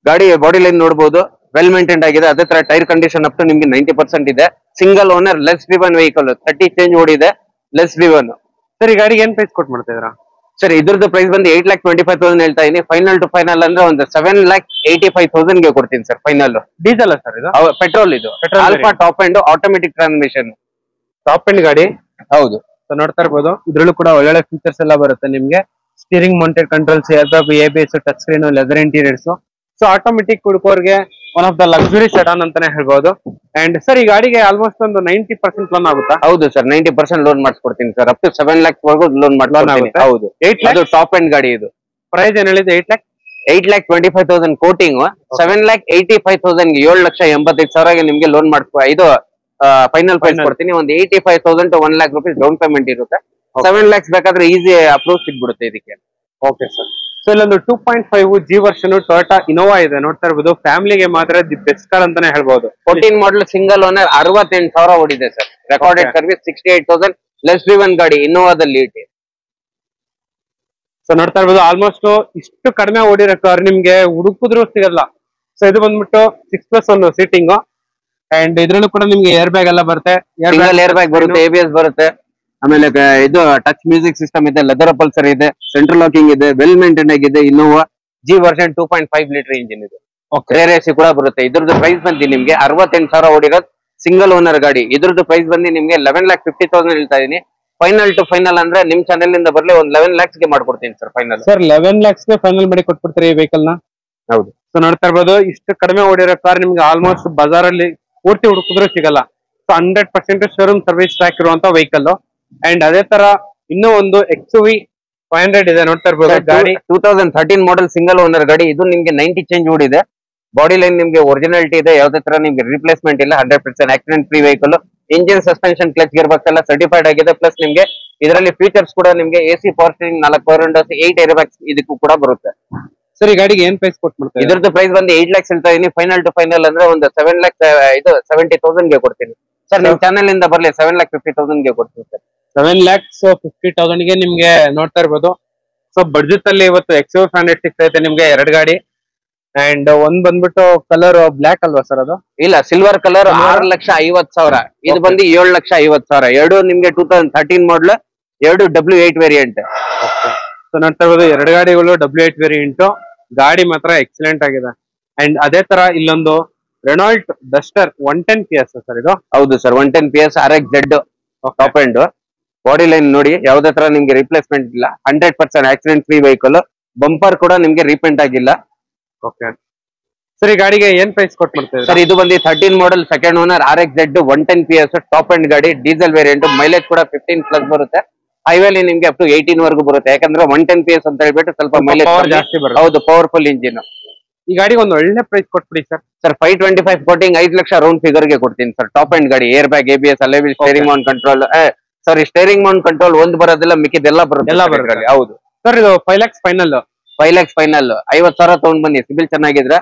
ಗಾಡಿ ಬಾಡಿ ಲೈನ್ ನೋಡಬಹುದು, ವೆಲ್ ಮೇಂಟೈನ್ ಆಗಿದೆ. ಅದೇ ತರ ಟೈರ್ ಕಂಡೀಷನ್ ಅಪ್ ಟು ನಿಮ್ಗೆ 90% ಇದೆ. Single owner, less driven vehicle, 30 change ಓಡಿದೆ, ಲೆಸ್ ಡ್ರಿವನ್. ಸರ್ ಈ ಗಾಡಿಗೆ ಏನ್ ಪ್ರೈಸ್ ಕೊಟ್ಟು ಮಾಡ್ತಾ ಇದ್ದೀರಾ? ಸರ್ ಇದ್ರದ್ದು ಪ್ರೈಸ್ ಬಂದು 8,25,000 ಹೇಳ್ತಾ ಇದೀನಿ. ಫೈನಲ್ ಟು ಫೈನಲ್ ಅಂದ್ರೆ ಒಂದು 7,85,000 ಗೆ ಕೊಡ್ತೀನಿ ಸರ್ ಫೈನಲ್. ಡೀಸೆಲ್ ಸರ್ ಇದು? ಪೆಟ್ರೋಲ್. ಇದು alpha top and automatic transmission top and ಗಾಡಿ. ಹೌದು. ಸೊ ನೋಡ್ತಾ ಇರ್ಬೋದು ಇದ್ರಲ್ಲೂ ಕೂಡ ಒಳ್ಳೊಳ್ಳೆ ಫೀಚರ್ಸ್ ಎಲ್ಲ ಬರುತ್ತೆ ನಿಮ್ಗೆ. Steering mounted controls, ABS, touch screen, leather interiors. So automatic ಹುಡುಕೋರ್ಗೆ one of the luxury sedan ಅಂತಾನೆ ಹೇಳ್ಬೋದು. ಅಂಡ್ ಸರ್ ಈ ಗಾಡಿಗೆ ಆಲ್ಮೋಸ್ಟ್ ಒಂದು 90% ಲೋನ್ ಆಗುತ್ತಾ? ಹೌದು ಸರ್, 90% ಲೋನ್ ಮಾಡಿಸ್ಕೊಡ್ತೀನಿ ಸರ್. ಅಪ್ ಟು 7 lakhs ವರೆಗೂ ಲೋನ್ ಮಾಡ್ಕೊಡ್ತೀನಿ. ಹೌದು. 8 lakhs ಟಾಪ್ ಅಂಡ್ ಗಾಡಿ. ಇದು ಪ್ರೈಸ್ ಏನ್ ಹೇಳಿದೆ? 8,25,000 ಕೋಟಿಂಗ್, 7,85,000 ಗೆ 7,85,000 ನಿಮ್ಗೆ ಲೋನ್ ಮಾಡ್ಕೊ. ಇದು ಫೈನಲ್ ಪ್ರೈಸ್ ಕೊಡ್ತೀನಿ. ಒಂದು 85,000 to 1 lakh rupees down payment ಇರುತ್ತೆ. 7 lakhs ಬೇಕಾದ್ರೆ ಈಸಿ ಅಪ್ರೂವ್ ಸಿಗ್ಬಿಡುತ್ತೆ ಇದಕ್ಕೆ. Okay sir. ಸೊ ಇಲ್ಲೊಂದು 2.5 G ವರ್ಷನ್ ಟೊಯೋಟಾ ಇನೋವಾ ಇದೆ, ನೋಡ್ತಾ ಇರ್ಬೋದು. ಫ್ಯಾಮಿಲಿಗೆ ಮಾತ್ರ ದಿ ಬೆಸ್ಟ್ ಕಾರ್ ಅಂತಾನೆ ಹೇಳ್ಬೋದು. 14 ಮಾಡಲ್ ಸಿಂಗಲ್ ಓನರ್, 68,000 ಓಡಿದೆ sir. Recorded service 68,000, less driven ಗಾಡಿ ಇನೋವಾದಲ್ಲಿ ಇದೆ. ಸೊ ನೋಡ್ತಾ ಇರ್ಬೋದು ಆಲ್ಮೋಸ್ಟ್ ಇಷ್ಟು ಕಡಿಮೆ ಓಡಿರೋ ಕಾರ್ ನಿಮ್ಗೆ ಹುಡುಕಿದ್ರು ಸಿಗಲ್ಲ. ಸೊ ಇದು ಬಂದ್ಬಿಟ್ಟು 6+1 ಸೀಟಿಂಗ್. ಅಂಡ್ ಇದ್ರಲ್ಲೂ ಕೂಡ ನಿಮ್ಗೆ ಏರ್ ಬ್ಯಾಗ್ ಎಲ್ಲ ಬರುತ್ತೆ, ಏರ್ ಬ್ಯಾಗ್ ಬರುತ್ತೆ, ABS ಬರುತ್ತೆ. ಆಮೇಲೆ ಇದು ಟಚ್ ಮ್ಯೂಸಿಕ್ ಸಿಸ್ಟಮ್ ಇದೆ, ಲೆದರ್ ಅಪಲ್ಸರ್ ಇದೆ, ಸೆಂಟ್ರಲ್ ಲಾಕಿಂಗ್ ಇದೆ, ವೆಲ್ ಮೇಂಟೈನ್ ಆಗಿದೆ. Innova G version 2.5 litre engine ಇದು. ರೇರ್ AC ಕೂಡ ಬರುತ್ತೆ. ಇದ್ರದ್ದು ಪ್ರೈಸ್ ಬಂದು ನಿಮ್ಗೆ 68,000 ಓಡಿರೋದು, ಸಿಂಗಲ್ ಓನರ್ ಗಾಡಿ. ಇದ್ರದ್ದು ಪ್ರೈಸ್ ಬಂದು ನಿಮ್ಗೆ 11,50,000 ಹೇಳ್ತಾ ಇದೀನಿ. ಫೈನಲ್ ಟು ಫೈನಲ್ ಅಂದ್ರೆ ನಿಮ್ ಚಾನೆಲ್ ಇಂದ ಬರ್ಲಿ ಒಂದು 11 lakhs ಗೆ ಮಾಡ್ಕೊಡ್ತೀನಿ ಸರ್ ಫೈನಲ್. ಸರ್ 11 lakhs ಗೆ ಫೈನಲ್ ಮಾಡಿ ಕೊಟ್ಬಿಡ್ತೀರಿ ಈ ವೆಹಿಕಲ್ ನ? ಹೌದು. ಸೊ ನೋಡ್ತಾ ಇರ್ಬೋದು ಇಷ್ಟು ಕಡಿಮೆ ಓಡಿರೋ ಕಾರ್ ನಿಮ್ಗೆ ಆಲ್ಮೋಸ್ಟ್ ಬಜಾರಲ್ಲಿ ಪೂರ್ತಿ ಹುಡುಕಿದ್ರು ಸಿಗಲ್ಲ. ಸೊ 100% ಶೋರೂಮ್ ಸರ್ವಿಸ್ ಟ್ರ್ಯಾಕ್ ಇರುವಂತ ವೆಹಿಕಲ್. ಅಂಡ್ ಅದೇ ತರ ಇನ್ನೂ ಒಂದು XUV 500 ಇದೆ, ನೋಡ್ತಾ ಇರ್ಬೋದು ಗಾಡಿ. 2013 ಮಾಡೆಲ್ ಸಿಂಗಲ್ ಓನರ್ ಗಾಡಿ. ಇದು ನಿಮ್ಗೆ 90 ಚೇಂಜ್ ಓಡಿದೆ. ಬಾಡಿ ಲೈನ್ ನಿಮ್ಗೆ ಒರಿಜಿನಾಲಿಟಿ ಇದೆ, ಯಾವುದೇ ತರ ನಿಮ್ಗೆ ರಿಪ್ಲೇಸ್ಮೆಂಟ್ ಇಲ್ಲ. 100% accident free vehicle. Engine, suspension, clutch, gear box ಎಲ್ಲ ಸರ್ಟಿಫೈಡ್ ಆಗಿದೆ. ಪ್ಲಸ್ ನಿಮ್ಗೆ ಇದರಲ್ಲಿ ಫೀಚರ್ಸ್ ಕೂಡ ನಿಮ್ಗೆ AC power steering, 4 power windows, 8 air bags ಇದಕ್ಕೂ ಕೂಡ ಬರುತ್ತೆ. ಸರ್ ಈ ಗಾಡಿಗೆ ಏನ್ ಪ್ರೈಸ್ ಕೊಟ್ಟು ಮಾಡ್ತಾರೆ? ಇದ್ರದ್ದು ಪ್ರೈಸ್ ಬಂದು 8 lakhs ಹೇಳ್ತಾ ಇದೀನಿ. ಫೈನಲ್ ಟು ಫೈನಲ್ ಅಂದ್ರೆ ಒಂದು 7 lakhs 70,000 ಗೆ ಕೊಡ್ತೀನಿ. ಸರ್ ನಿಮ್ ಚಾನೆಲ್ ಇಂದ ಬರ್ಲಿ 7,50,000 ಗೆ ಕೊಡ್ತೀವಿ ಸರ್. 7,50,000 ಗೆ ನಿಮ್ಗೆ ನೋಡ್ತಾ ಇರ್ಬೋದು. ಸೊ ಬಡ್ಜೆಟ್ ಅಲ್ಲಿ ಇವತ್ತು XUV500 ಸಿಗ್ತೈತೆ ನಿಮ್ಗೆ 2 ಗಾಡಿ. ಅಂಡ್ ಒಂದ್ ಬಂದ್ಬಿಟ್ಟು ಕಲರ್ ಬ್ಲಾಕ್ ಅಲ್ವಾ ಸರ್ ಅದು? ಇಲ್ಲ, ಸಿಲ್ವರ್ ಕಲರ್ 6,50,000. ಇದು ಬಂದು 7,50,000. ಎರಡು ನಿಮ್ಗೆ 2013 ಮಾಡಲ್, ಎರಡು W8 ವೇರಿಯಂಟ್. ಸೊ ನೋಡ್ತಾ ಇರ್ಬೋದು 2 ಗಾಡಿಗಳು W8 ವೇರಿಯಂಟ್. ಗಾಡಿ ಮಾತ್ರ ಎಕ್ಸಲೆಂಟ್ ಆಗಿದೆ. ಅಂಡ್ ಅದೇ ತರ ಇಲ್ಲೊಂದು ರೆನಾಲ್ಟ್ ಡಸ್ಟರ್ 110 PS ಸರ್ ಇದು. ಹೌದು sir, 110 PS RXZ top end. Body line ನೋಡಿ, ಯಾವ್ದೇ ತರ ನಿಮ್ಗೆ ರಿಪ್ಲೇಸ್ಮೆಂಟ್ ಇಲ್ಲ. 100% ಆಕ್ಸಿಡೆಂಟ್ ಫ್ರೀ ವೆಹಿಕಲ್. ಬಂಪರ್ ಕೂಡ ನಿಮ್ಗೆ ರೀಪೇಂಟ್ ಆಗಿಲ್ಲ. ಓಕೆ ಸರ್, ಈ ಗಾಡಿಗೆ ಏನ್ ಪ್ರೈಸ್ ಕೊಟ್ಟು ಮಾಡ್ತೀವಿ ಸರ್? ಇದು ಬಂದು 13 model, second owner, RXZ 110 PS top end ಗಾಡಿ, ಡೀಸೆಲ್ ವೇರಿಯಂಟ್. ಮೈಲೇಜ್ ಕೂಡ 15+ ಬರುತ್ತೆ. ಹೈವೇಲಿ ನಿಮ್ಗೆ ಅಪ್ ಟು 18 ವರೆಗೂ ಬರುತ್ತೆ. ಯಾಕಂದ್ರೆ 110 PS ಅಂತ ಹೇಳ್ಬಿಟ್ಟು ಸ್ವಲ್ಪ ಮೈಲೇಜ್ ಜಾಸ್ತಿ ಬರುತ್ತೆ. ಹೌದು, ಪವರ್ಫುಲ್ ಇಂಜಿನ್. ಈ ಗಾಡಿಗೆ ಒಂದು ಒಳ್ಳೆ ಪ್ರೈಸ್ ಕೊಟ್ಬಿಡಿ sir. Sir 525 quoting 5 lakh round figure ಗೆ ಕೊಡ್ತೀನಿ ಸರ್. ಟಾಪ್ ಎಂಡ್ ಗಾಡಿ, air bag, ABS, alloy wheel, steering mount control. Sorry, steering mount control ಒಂದು ಬರೋದಿಲ್ಲ, ಮಿಕ್ಕಿದೆಲ್ಲ ಬರುತ್ತೆ. ಎಲ್ಲ ಬರುತ್ತೆ. ಹೌದು ಸರ್, ಇದು 5 lakhs ಫೈನಲ್. 5 lakhs final. 50,000 ತಗೊಂಡ್ ಬನ್ನಿ, ಸಿಬಿಲ್ ಚೆನ್ನಾಗಿದ್ರೆ.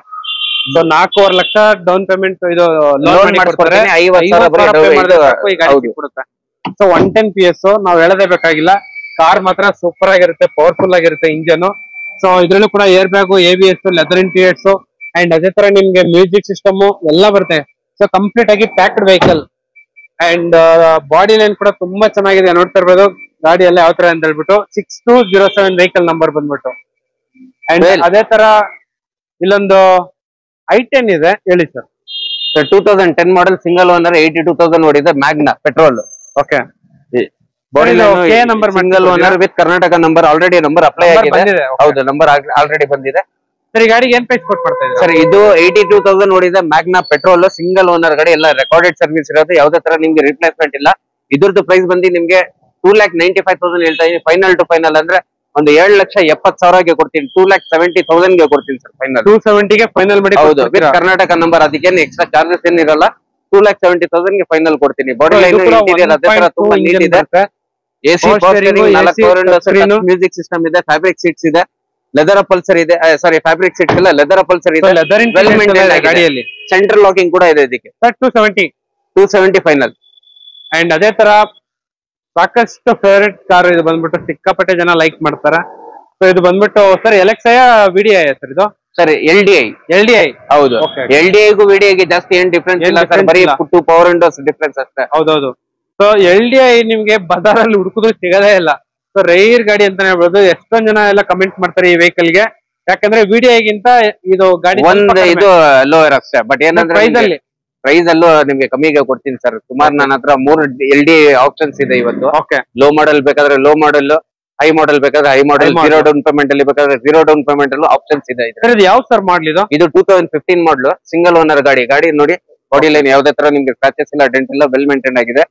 ಸೊ 4.5 ಲಕ್ಷ ಡೌನ್ ಪೇಮೆಂಟ್ ಇದು ಲೋನ್ ಮಾಡಿಸ್ಕೊಡ್ತಾರೆ. 50,000 ಕೊಡುತ್ತೆ. ಸೊ 110 PS ನಾವ್ ಹೇಳದೇ ಬೇಕಾಗಿಲ್ಲ. ಕಾರ್ ಮಾತ್ರ ಸೂಪರ್ ಆಗಿರುತ್ತೆ, ಪವರ್ಫುಲ್ ಆಗಿರುತ್ತೆ ಇಂಜನ್. ಸೊ ಇದ್ರಲ್ಲೂ ಕೂಡ air bag, ABS, leather interiors and ಅದೇ ತರ ನಿಮ್ಗೆ ಮ್ಯೂಸಿಕ್ ಸಿಸ್ಟಮ್ ಎಲ್ಲ ಬರುತ್ತೆ. ಸೊ ಕಂಪ್ಲೀಟ್ ಆಗಿ packed vehicle. And body line ಕೂಡ ತುಂಬಾ ಚೆನ್ನಾಗಿದೆ. ನೋಡ್ತಾ ಇರ್ಬೋದು ಗಾಡಿ ಎಲ್ಲ ಯಾವ ತರ ಅಂತ ಹೇಳ್ಬಿಟ್ಟು 6207 ವೆಹಿಕಲ್ ನಂಬರ್ ಬಂದ್ಬಿಟ್ಟು. ಅಂಡ್ ಅದೇ ತರ ಇಲ್ಲೊಂದು i10 ಇದೆ, ಹೇಳಿ ಸರ್. 2010 ಮಾಡಲ್, ಸಿಂಗಲ್ ಓನರ್, 82,000 ಓಡಿದೆ, Magna petrol. Okay, body number single owner with Karnataka number. Already number apply ಆಗಿದೆ. ಹೌದು, ನಂಬರ್ ಆಲ್ರೆಡಿ ಬಂದಿದೆ. ಸರ್, ಈ ಗಾಡಿಗೆ ಏನ್ ಪ್ರೈಸ್ ಕೊಟ್ಟು ಮಾಡ್ತಾ ಇದ್ದೀರಾ ಸರ್? ಇದು 82,000 ಓಡಿದೆ, ಮ್ಯಾಗ್ನಾ ಪೆಟ್ರೋಲ್, ಸಿಂಗಲ್ ಓನರ್ ಗಾಡಿ, ಎಲ್ಲ ರೆಕಾರ್ಡೆಡ್ ಸರ್ವಿಸ್ ಇರೋದು. ಯಾವ್ದೇ ತರ ನಿಮ್ಗೆ ರಿಪ್ಲೇಸ್ಮೆಂಟ್ ಇಲ್ಲ. ಇದ್ರದ್ದು ಪ್ರೈಸ್ ಬಂದು ನಿಮ್ಗೆ 2,95,000 ಹೇಳ್ತಾ ಇದೀನಿ. ಫೈನಲ್ ಟು ಫೈನಲ್ ಅಂದ್ರೆ ಒಂದು 7,70,000 ಕೊಡ್ತೀನಿ. 2,70,000 ಗೆ ಕೊಡ್ತೀನಿ ಸರ್ ಫೈನಲ್. 270 ಗೆ ಫೈನಲ್ ಮಾಡಿ. ಹೌದು, ವಿತ್ ಕರ್ನಾಟಕ ನಂಬರ್. ಅದಕ್ಕೇನು ಎಕ್ಸ್ಟ್ರಾ ಚಾರ್ಜಸ್ ಏನಿರಲ್ಲ. 2,70,000 ಗೆ ಫೈನಲ್ ಕೊಡ್ತೀನಿ. ಬಾಡಿ ಲೈನ್, ಇಂಟೀರಿಯರ್ ಅದೇ ತರ ತುಂಬಾ ನೀಟ್ ಇದೆ. AC ಮ್ಯೂಸಿಕ್ ಸಿಸ್ಟಮ್ ಇದೆ, ಫ್ಯಾಬ್ರಿಕ್ ಸೀಟ್ಸ್ ಇದೆ, ಲೆದರ್ ಅಪಲ್ಸರ್ ಇದೆ. ಸಾರಿ, ಫ್ಯಾಬ್ರಿಕ್ ಸೀಟ್ಸ್ ಇಲ್ಲ, ಲೆದರ್ ಅಪಲ್ಸರ್ ಇದೆ. ಗಾಡಿಯಲ್ಲಿ ಸೆಂಟ್ರಲ್ ಲಾಕಿಂಗ್ ಕೂಡ ಇದೆ ಇದಕ್ಕೆ. 270 ಫೈನಲ್. ಅಂಡ್ ಅದೇ ತರ ಸಾಕಷ್ಟು ಫೇವರೇಟ್ ಕಾರ್ ಇದು ಬಂದ್ಬಿಟ್ಟು ಸಿಕ್ಕಾಪಟ್ಟೆ ಜನ ಲೈಕ್ ಮಾಡ್ತಾರ. ಸೊ ಇದು ಬಂದ್ಬಿಟ್ಟು ಸರ್ LXI VDI ಸರ್ ಇದು? Sir LDI. ಹೌದು, LDI ಗೂ VDI ಗೆ ಜಾಸ್ತಿ ಏನ್ ಡಿಫ್ರೆನ್ಸ್ ಇಲ್ಲ ಸರ್, ಬರೀ 2 ಪವರ್ ವಿಂಡೋಸ್ ಡಿಫ್ರೆನ್ಸ್ ಅಷ್ಟೇ. ಹೌದೌದು. ಸೊ LDI ನಿಮ್ಗೆ ಬಜಾರಲ್ಲಿ ಹುಡುಕಿದ್ರು ಸಿಗದೇ ಇಲ್ಲ. ಸೊ ರೈರ್ ಗಾಡಿ ಅಂತಾನೆ ಹೇಳ್ಬೋದು. ಎಷ್ಟೊಂದ್ ಜನ ಎಲ್ಲ ಕಮೆಂಟ್ ಮಾಡ್ತಾರೆ ಈ ವೆಹಿಕಲ್ ಗೆ. ಯಾಕಂದ್ರೆ VDI ಗಿಂತ ಇದು ಗಾಡಿ ಇದು ಲೋಯರ್ ಅಷ್ಟೇ. ಬಟ್ ಏನಂದ್ರೆ ಪ್ರೈಸ್ ಅಲ್ಲೂ ನಿಮ್ಗೆ ಕಮ್ಮಿಗೆ ಕೊಡ್ತೀನಿ ಸರ್. ಸುಮಾರು ನನ್ನ ಹತ್ರ 3 LDI ಆಪ್ಷನ್ಸ್ ಇದೆ ಇವತ್ತು. ಲೋ ಮಾಡೆಲ್ ಬೇಕಾದ್ರೆ ಲೋ ಮಾಡೆಲ್, ಹೈ ಮಾಡೆಲ್ ಬೇಕಾದ್ರೆ ಹೈ ಮಾಡೆಲ್, 0 ಡೌನ್ ಪೇಮೆಂಟ್ ಅಲ್ಲಿ ಬೇಕಾದ್ರೆ 0 ಡೌನ್ ಪೇಮೆಂಟ್ ಅಲ್ಲೂ ಆಪ್ಷನ್ಸ್ ಇದೆ. ಯಾವ ಸರ್ ಮಾಡಲ್ ಇದು? ಇದು 2015 ಮಾಡಲ್, ಸಿಂಗಲ್ ಓನರ್ ಗಾಡಿ. ಗಾಡಿ ನೋಡಿ, ಬಾಡಿ ಲೈನ್ ಯಾವ್ದೇ ತರ ನಿಮ್ಗೆ ಸ್ಕ್ರಾಚಸ್ ಇಲ್ಲ, ಡೆಂಟ್ ಇಲ್ಲ, ವೆಲ್ ಮೇಂಟೈನ್ ಆಗಿದೆ.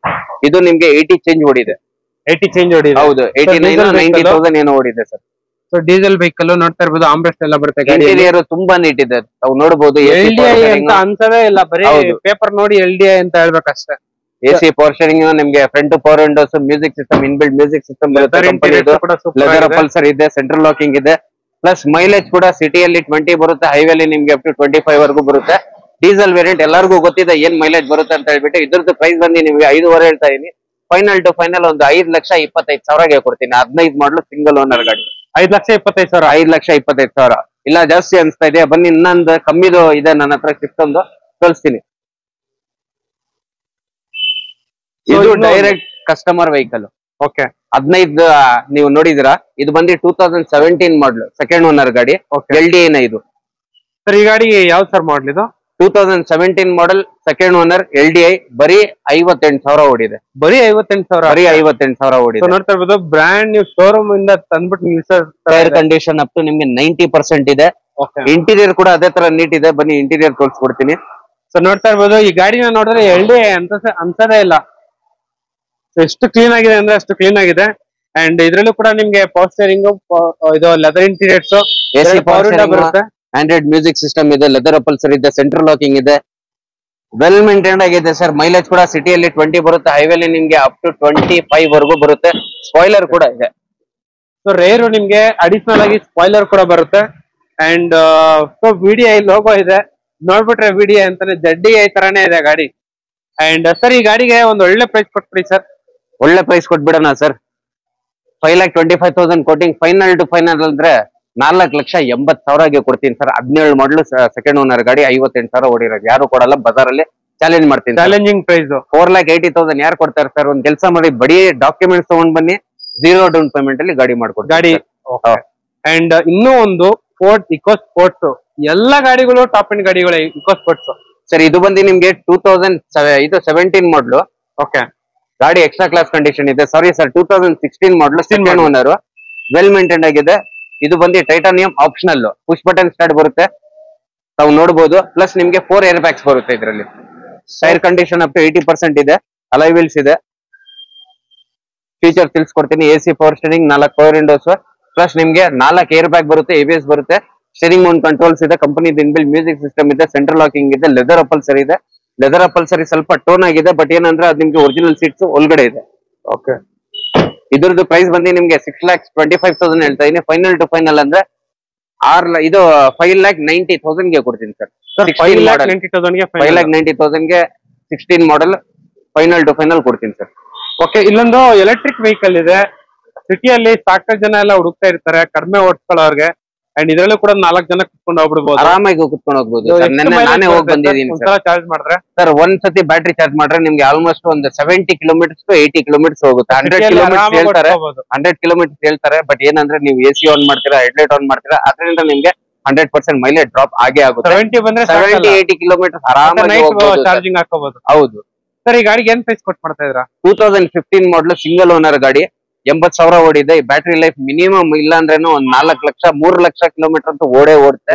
ಇದು ನಿಮ್ಗೆ 80 ಚೇಂಜ್ ಓಡಿದೆ. 80 ಚೇಂಜ್ ಓಡಿದೆ. ಹೌದು, 89,000 ಏನೋ ಓಡಿದೆ ಸರ್. ಸೊ ಡೀಸೆಲ್ ವೆಹಿಕಲ್ ನೋಡ್ತಾ ಇರ್ಬೋದು. ಆಮ್ರೆಸ್ಟ್ ಎಲ್ಲ ಬರುತ್ತೆ. ಇಂಟೀರಿಯರ್ ತುಂಬಾ ನೀಟ್ ಇದೆ, ತಾವು ನೋಡಬಹುದು. LDI ಅಂತ ಅನ್ಸದೇ ಇಲ್ಲ, ಬರೀ ಪೇಪರ್ ನೋಡಿ LDI ಅಂತ ಹೇಳ್ಬೇಕಷ್ಟೇ. AC ಪವರ್ ಸ್ಟೇರಿಂಗ್ ನಿಮ್ಗೆ, front power Windows, music system, inbuilt music system ಬರುತ್ತೆ. ಲೆದರ್ ಅಪಲ್ಸರ್ ಇದೆ, ಸೆಂಟ್ರಲ್ ಲಾಕಿಂಗ್ ಇದೆ. ಪ್ಲಸ್ ಮೈಲೇಜ್ ಕೂಡ ಸಿಟಿಯಲ್ಲಿ 20 ಬರುತ್ತೆ, ಹೈವೇಲಿ ನಿಮ್ಗೆ ಅಪ್ ಟು 25 ವರೆಗೂ ಬರುತ್ತೆ. ಡೀಸೆಲ್ ವೇರಿಯಂಟ್ ಎಲ್ಲರಿಗೂ ಗೊತ್ತಿದೆ ಏನ್ ಮೈಲೇಜ್ ಬರುತ್ತೆ ಅಂತ ಹೇಳ್ಬಿಟ್ಟು. ಇದ್ರದ್ದು ಪ್ರೈಸ್ ಬಂದು ನಿಮ್ಗೆ 5.5 ಹೇಳ್ತಾ ಇದೀನಿ. ಫೈನಲ್ ಟು ಫೈನಲ್ ಒಂದು 5,25,000 ಕೊಡ್ತೀನಿ. 15 ಮಾಡಲು, ಸಿಂಗಲ್ ಓನರ್ ಗಾಡಿ. 5,25,000. 5,25,000 ಇಲ್ಲ, ಜಾಸ್ತಿ ಅನ್ಸ್ತಾ ಇದೆ. ಬನ್ನಿ, ಇನ್ನೊಂದು ಕಮ್ಮಿದು ಇದೆ ನನ್ನ ಹತ್ರ, ಸಿಕ್ತೊಂದು ಕಳಿಸ್ತೀನಿ. ಇದು ಡೈರೆಕ್ಟ್ ಕಸ್ಟಮರ್ ವೆಹಿಕಲ್. ಓಕೆ, 15 ನೀವು ನೋಡಿದಿರಾ. ಇದು ಬಂದು 2017 ಮಾಡಲ್, ಸೆಕೆಂಡ್ ಓನರ್ ಗಾಡಿ. LDI ಇದು ಸರ್. ಈ ಗಾಡಿ ಯಾವ ಸರ್ ಮಾಡಲ್ ಇದು? 2017 ಮಾಡಲ್, ಸೆಕೆಂಡ್ ಓನರ್, LDI. ಬರೀ 58,000 ಓಡಿದೆ. ಬರೀ 58,000. ಬರೀ 58,000 ಓಡಿದೆ. ನೋಡ್ತಾ ಇರ್ಬೋದು, ಬ್ರ್ಯಾಂಡ್ ನ್ಯೂ ಶೋರೂಮ್ ಇಂದ ತಂದ್ಬಿಟ್ಟು ಟೈರ್ ಕಂಡೀಷನ್ ಅಪ್ ಟು ನಿಮ್ಗೆ 90% ಇದೆ. ಇಂಟೀರಿಯರ್ ಕೂಡ ಅದೇ ತರ ನೀಟ್ ಇದೆ. ಬನ್ನಿ, ಇಂಟೀರಿಯರ್ ತೋರಿಸ್ಕೊಡ್ತೀನಿ. ಸೊ ನೋಡ್ತಾ ಇರ್ಬೋದು, ಈ ಗಾಡಿನ ನೋಡಿದ್ರೆ LDI ಅಂತ ಅನ್ಸದೇ ಇಲ್ಲ. ಎಷ್ಟು ಕ್ಲೀನ್ ಆಗಿದೆ ಅಂದ್ರೆ ಅಷ್ಟು ಕ್ಲೀನ್ ಆಗಿದೆ. ಅಂಡ್ ಇದ್ರಲ್ಲೂ ಕೂಡ ನಿಮ್ಗೆ ಪವರ್ ಸ್ಟೇರಿಂಗ್, ಇದು ಲೆದರ್ ಇಂಟೀರಿಯರ್ಸ್, AC ಪವರ್ ಬರುತ್ತೆ. ಆಂಡ್ರಾಯ್ಡ್ ಮ್ಯೂಸಿಕ್ ಸಿಸ್ಟಮ್ ಇದೆ, ಲೆದರ್ ಅಪಲ್ಸರ್ ಇದೆ, ಸೆಂಟ್ರಲ್ ಲಾಕಿಂಗ್ ಇದೆ. ವೆಲ್ ಮೇಂಟೈನ್ಡ್ ಆಗಿದೆ ಸರ್. ಮೈಲೇಜ್ ಕೂಡ ಸಿಟಿಯಲ್ಲಿ 20 ಬರುತ್ತೆ, ಹೈವೇಲಿ ನಿಮ್ಗೆ ಅಪ್ ಟು 25 ವರೆಗೂ ಬರುತ್ತೆ. ಸ್ಪಾಯ್ಲರ್ ಕೂಡ ಇದೆ. ಸೊ ರೇರು ನಿಮ್ಗೆ ಅಡಿಷನಲ್ ಆಗಿ ಸ್ಪಾಯ್ಲರ್ ಕೂಡ ಬರುತ್ತೆ. ಅಂಡ್ ಸೊ VDI ಲೋಗೋ ಇದೆ. ನೋಡ್ಬಿಟ್ರೆ VDI ಅಂತಾನೆ ZDI ತರಾನೇ ಇದೆ ಗಾಡಿ. ಅಂಡ್ ಸರ್ ಈ ಗಾಡಿಗೆ ಒಂದು ಒಳ್ಳೆ ಪ್ರೈಸ್ ಕೊಟ್ಬಿಡಿ ಸರ್. ಒಳ್ಳೆ ಪ್ರೈಸ್ ಕೊಟ್ಬಿಡೋಣ sir. 5,25,000 quoting, final to final ಅಂದ್ರೆ 4,80,000ಗೆ ಕೊಡ್ತೀನಿ ಸರ್. 17 ಮಾಡಲು ಸೆಕೆಂಡ್ ಓನರ್ ಗಾಡಿ, 58,000 ಓಡಿರೋದು. ಯಾರು ಕೊಡಲ್ಲ, ಬಜಾರಲ್ಲಿ ಚಾಲೆಂಜ್ ಮಾಡ್ತೀನಿ. ಚಾಲೆಂಜಿಂಗ್ ಪ್ರೈಸ್ 4,80,000 ಯಾರು ಕೊಡ್ತಾರೆ ಸರ್? ಒಂದ್ ಕೆಲಸ ಮಾಡಿ, ಬಡಿ ಡಾಕ್ಯುಮೆಂಟ್ಸ್ ತಗೊಂಡ್ ಬನ್ನಿ, 0 ಡೌನ್ ಪೇಮೆಂಟ್ ಅಲ್ಲಿ ಗಾಡಿ ಮಾಡ್ಕೊಡ್ತೀನಿ ಗಾಡಿ. ಅಂಡ್ ಇನ್ನೂ ಒಂದು ಫೋರ್ಡ್ ಇಕೋ ಸ್ಪೋರ್ಟ್ಸ್, ಎಲ್ಲ ಗಾಡಿಗಳು ಟಾಪ್ ಎಂಡ್ ಗಾಡಿಗಳು ಇಕೋ ಸ್ಪೋರ್ಟ್ಸ್ ಸರ್. ಇದು ಬಂದು ನಿಮ್ಗೆ 2017 ಮಾಡಲು. ಓಕೆ. ಗಾಡಿ ಎಕ್ಸ್ಟ್ರಾ ಕ್ಲಾಸ್ ಕಂಡೀಷನ್ ಇದೆ. ಸಾರಿ ಸರ್, 2016 ಮಾಡಲು, ಸೆಕೆಂಡ್ ಓನರ್, ವೆಲ್ ಮೇಂಟೈನ್ ಆಗಿದೆ. ಇದು ಬಂದು titanium optional, push button start ಬರುತ್ತೆ, ತಾವು ನೋಡಬಹುದು. ಪ್ಲಸ್ ನಿಮ್ಗೆ 4 ಏರ್ ಬ್ಯಾಗ್ಸ್ ಬರುತ್ತೆ ಇದರಲ್ಲಿ. ಟೈರ್ ಕಂಡೀಷನ್ ಅಪ್ ಟು 80% ಇದೆ. ಅಲಾಯ್ ವೀಲ್ಸ್ ಇದೆ. ಫೀಚರ್ ತಿಳಿಸ್ಕೊಡ್ತೀನಿ. AC power steering, 4 power Windows, plus ನಿಮ್ಗೆ 4 ಏರ್ ಬ್ಯಾಗ್ ಬರುತ್ತೆ, ABS ಬರುತ್ತೆ, ಸ್ಟೀರಿಂಗ್ ಮೌಂಟ್ ಕಂಟ್ರೋಲ್ಸ್ ಇದೆ, ಕಂಪನಿ ಇನ್ಬಿಲ್ಟ್ ಮ್ಯೂಸಿಕ್ ಸಿಸ್ಟಮ್ ಇದೆ, ಸೆಂಟ್ರಲ್ ಲಾಕಿಂಗ್ ಇದೆ, ಲೆದರ್ ಅಪಲ್ಸರಿ ಇದೆ. ಲೆದರ್ ಅಪಲ್ಸರಿ ಸ್ವಲ್ಪ ಟೋನ್ ಆಗಿದೆ, ಬಟ್ ಏನಂದ್ರೆ ಅದು ನಿಮ್ಗೆ ಒರಿಜಿನಲ್ ಸೀಟ್ಸ್ ಒಳಗಡೆ ಇದೆ. ಓಕೆ. ಇದ್ರದ್ದು ಪ್ರೈಸ್ ಬಂದು ನಿಮ್ಗೆ 6,25,000 ಹೇಳ್ತಾ ಇದೀನಿ. ಫೈನಲ್ ಟು ಫೈನಲ್ ಅಂದ್ರೆ 5,90,000ಗೆ ಕೊಡ್ತೀನಿ ಸರ್. 5,90,000ಗೆ 16 ಮಾಡಲ್, ಫೈನಲ್ ಟು ಫೈನಲ್ ಕೊಡ್ತೀನಿ ಸರ್. ಓಕೆ. ಇಲ್ಲೊಂದು ಎಲೆಕ್ಟ್ರಿಕ್ ವೆಹಿಕಲ್ ಇದೆ. ಸಿಟಿಯಲ್ಲಿ ಸಾಕಷ್ಟು ಜನ ಎಲ್ಲ ಹುಡುಕ್ತಾ ಇರ್ತಾರೆ ಕಡಿಮೆ ಓಡಿಸ್ಕೊಳ್ಳೋರ್ಗೆ. ಅಂಡ್ ಇದರಲ್ಲೂ ಕೂಡ 4 ಜನ ಕುತ್ಕೊಂಡು ಹೋಗ್ಬಿಡ್ಬೋದು, ಆರಾಮಾಗಿ ಕುತ್ಕೊಂಡು ಹೋಗ್ಬೋದು. ನಾನೇ ಹೋಗಿ ಬಂದಿದ್ದೀನಿ ಚಾರ್ಜ್ ಮಾಡಿದ್ರೆ ಸರ್. ಒಂದ್ಸತಿ ಬ್ಯಾಟ್ರಿ ಚಾರ್ಜ್ ಮಾಡ್ರೆ ನಿಮ್ಗೆ ಆಲ್ಮೋಸ್ಟ್ ಒಂದು 70 ಕಿಲೋಮೀಟರ್ಸ್ ಟು 80 ಕಿಲೋಮೀಟರ್ಸ್ ಹೋಗುತ್ತೆ. 100 ಕಿಲೋಮೀಟರ್ಸ್ ಹೇಳ್ತಾರೆ, 100 ಕಿಲೋಮೀಟರ್ಸ್ ಹೇಳ್ತಾರೆ. ಬಟ್ ಏನಂದ್ರೆ ನೀವು AC ಆನ್ ಮಾಡ್ತೀರಾ, ಹೆಡ್ಲೈಟ್ ಆನ್ ಮಾಡ್ತೀರಾ, ಅದರಿಂದ ನಿಮ್ಗೆ 100% ಮೈಲೇಜ್ ಡ್ರಾಪ್ ಆಗೇ ಆಗುತ್ತೆ. 70 ಬಂದ್ರೆ 70-80 ಕಿಲೋಮೀಟರ್ಸ್ ಆರಾಮಾಗಿ ಚಾರ್ಜಿಂಗ್ ಹಾಕೋಬಹುದು. ಹೌದು ಸರ್. ಈ ಗಾಡಿಗೆ ಏನ್ ಪ್ರೈಸ್ ಕೊಟ್ಟು ಮಾಡ್ತಾ ಇದ್ರಾ? 2015 ಮಾಡಲು, ಸಿಂಗಲ್ ಓನರ್ ಗಾಡಿ, 80,000 ಓಡಿದೆ. ಬ್ಯಾಟ್ರಿ ಲೈಫ್ ಮಿನಿಮಮ್ ಇಲ್ಲ ಅಂದ್ರೇನು ಒಂದ್ 4 ಲಕ್ಷ 3 ಲಕ್ಷ ಕಿಲೋಮೀಟರ್ ಅಂತ ಓಡುತ್ತೆ.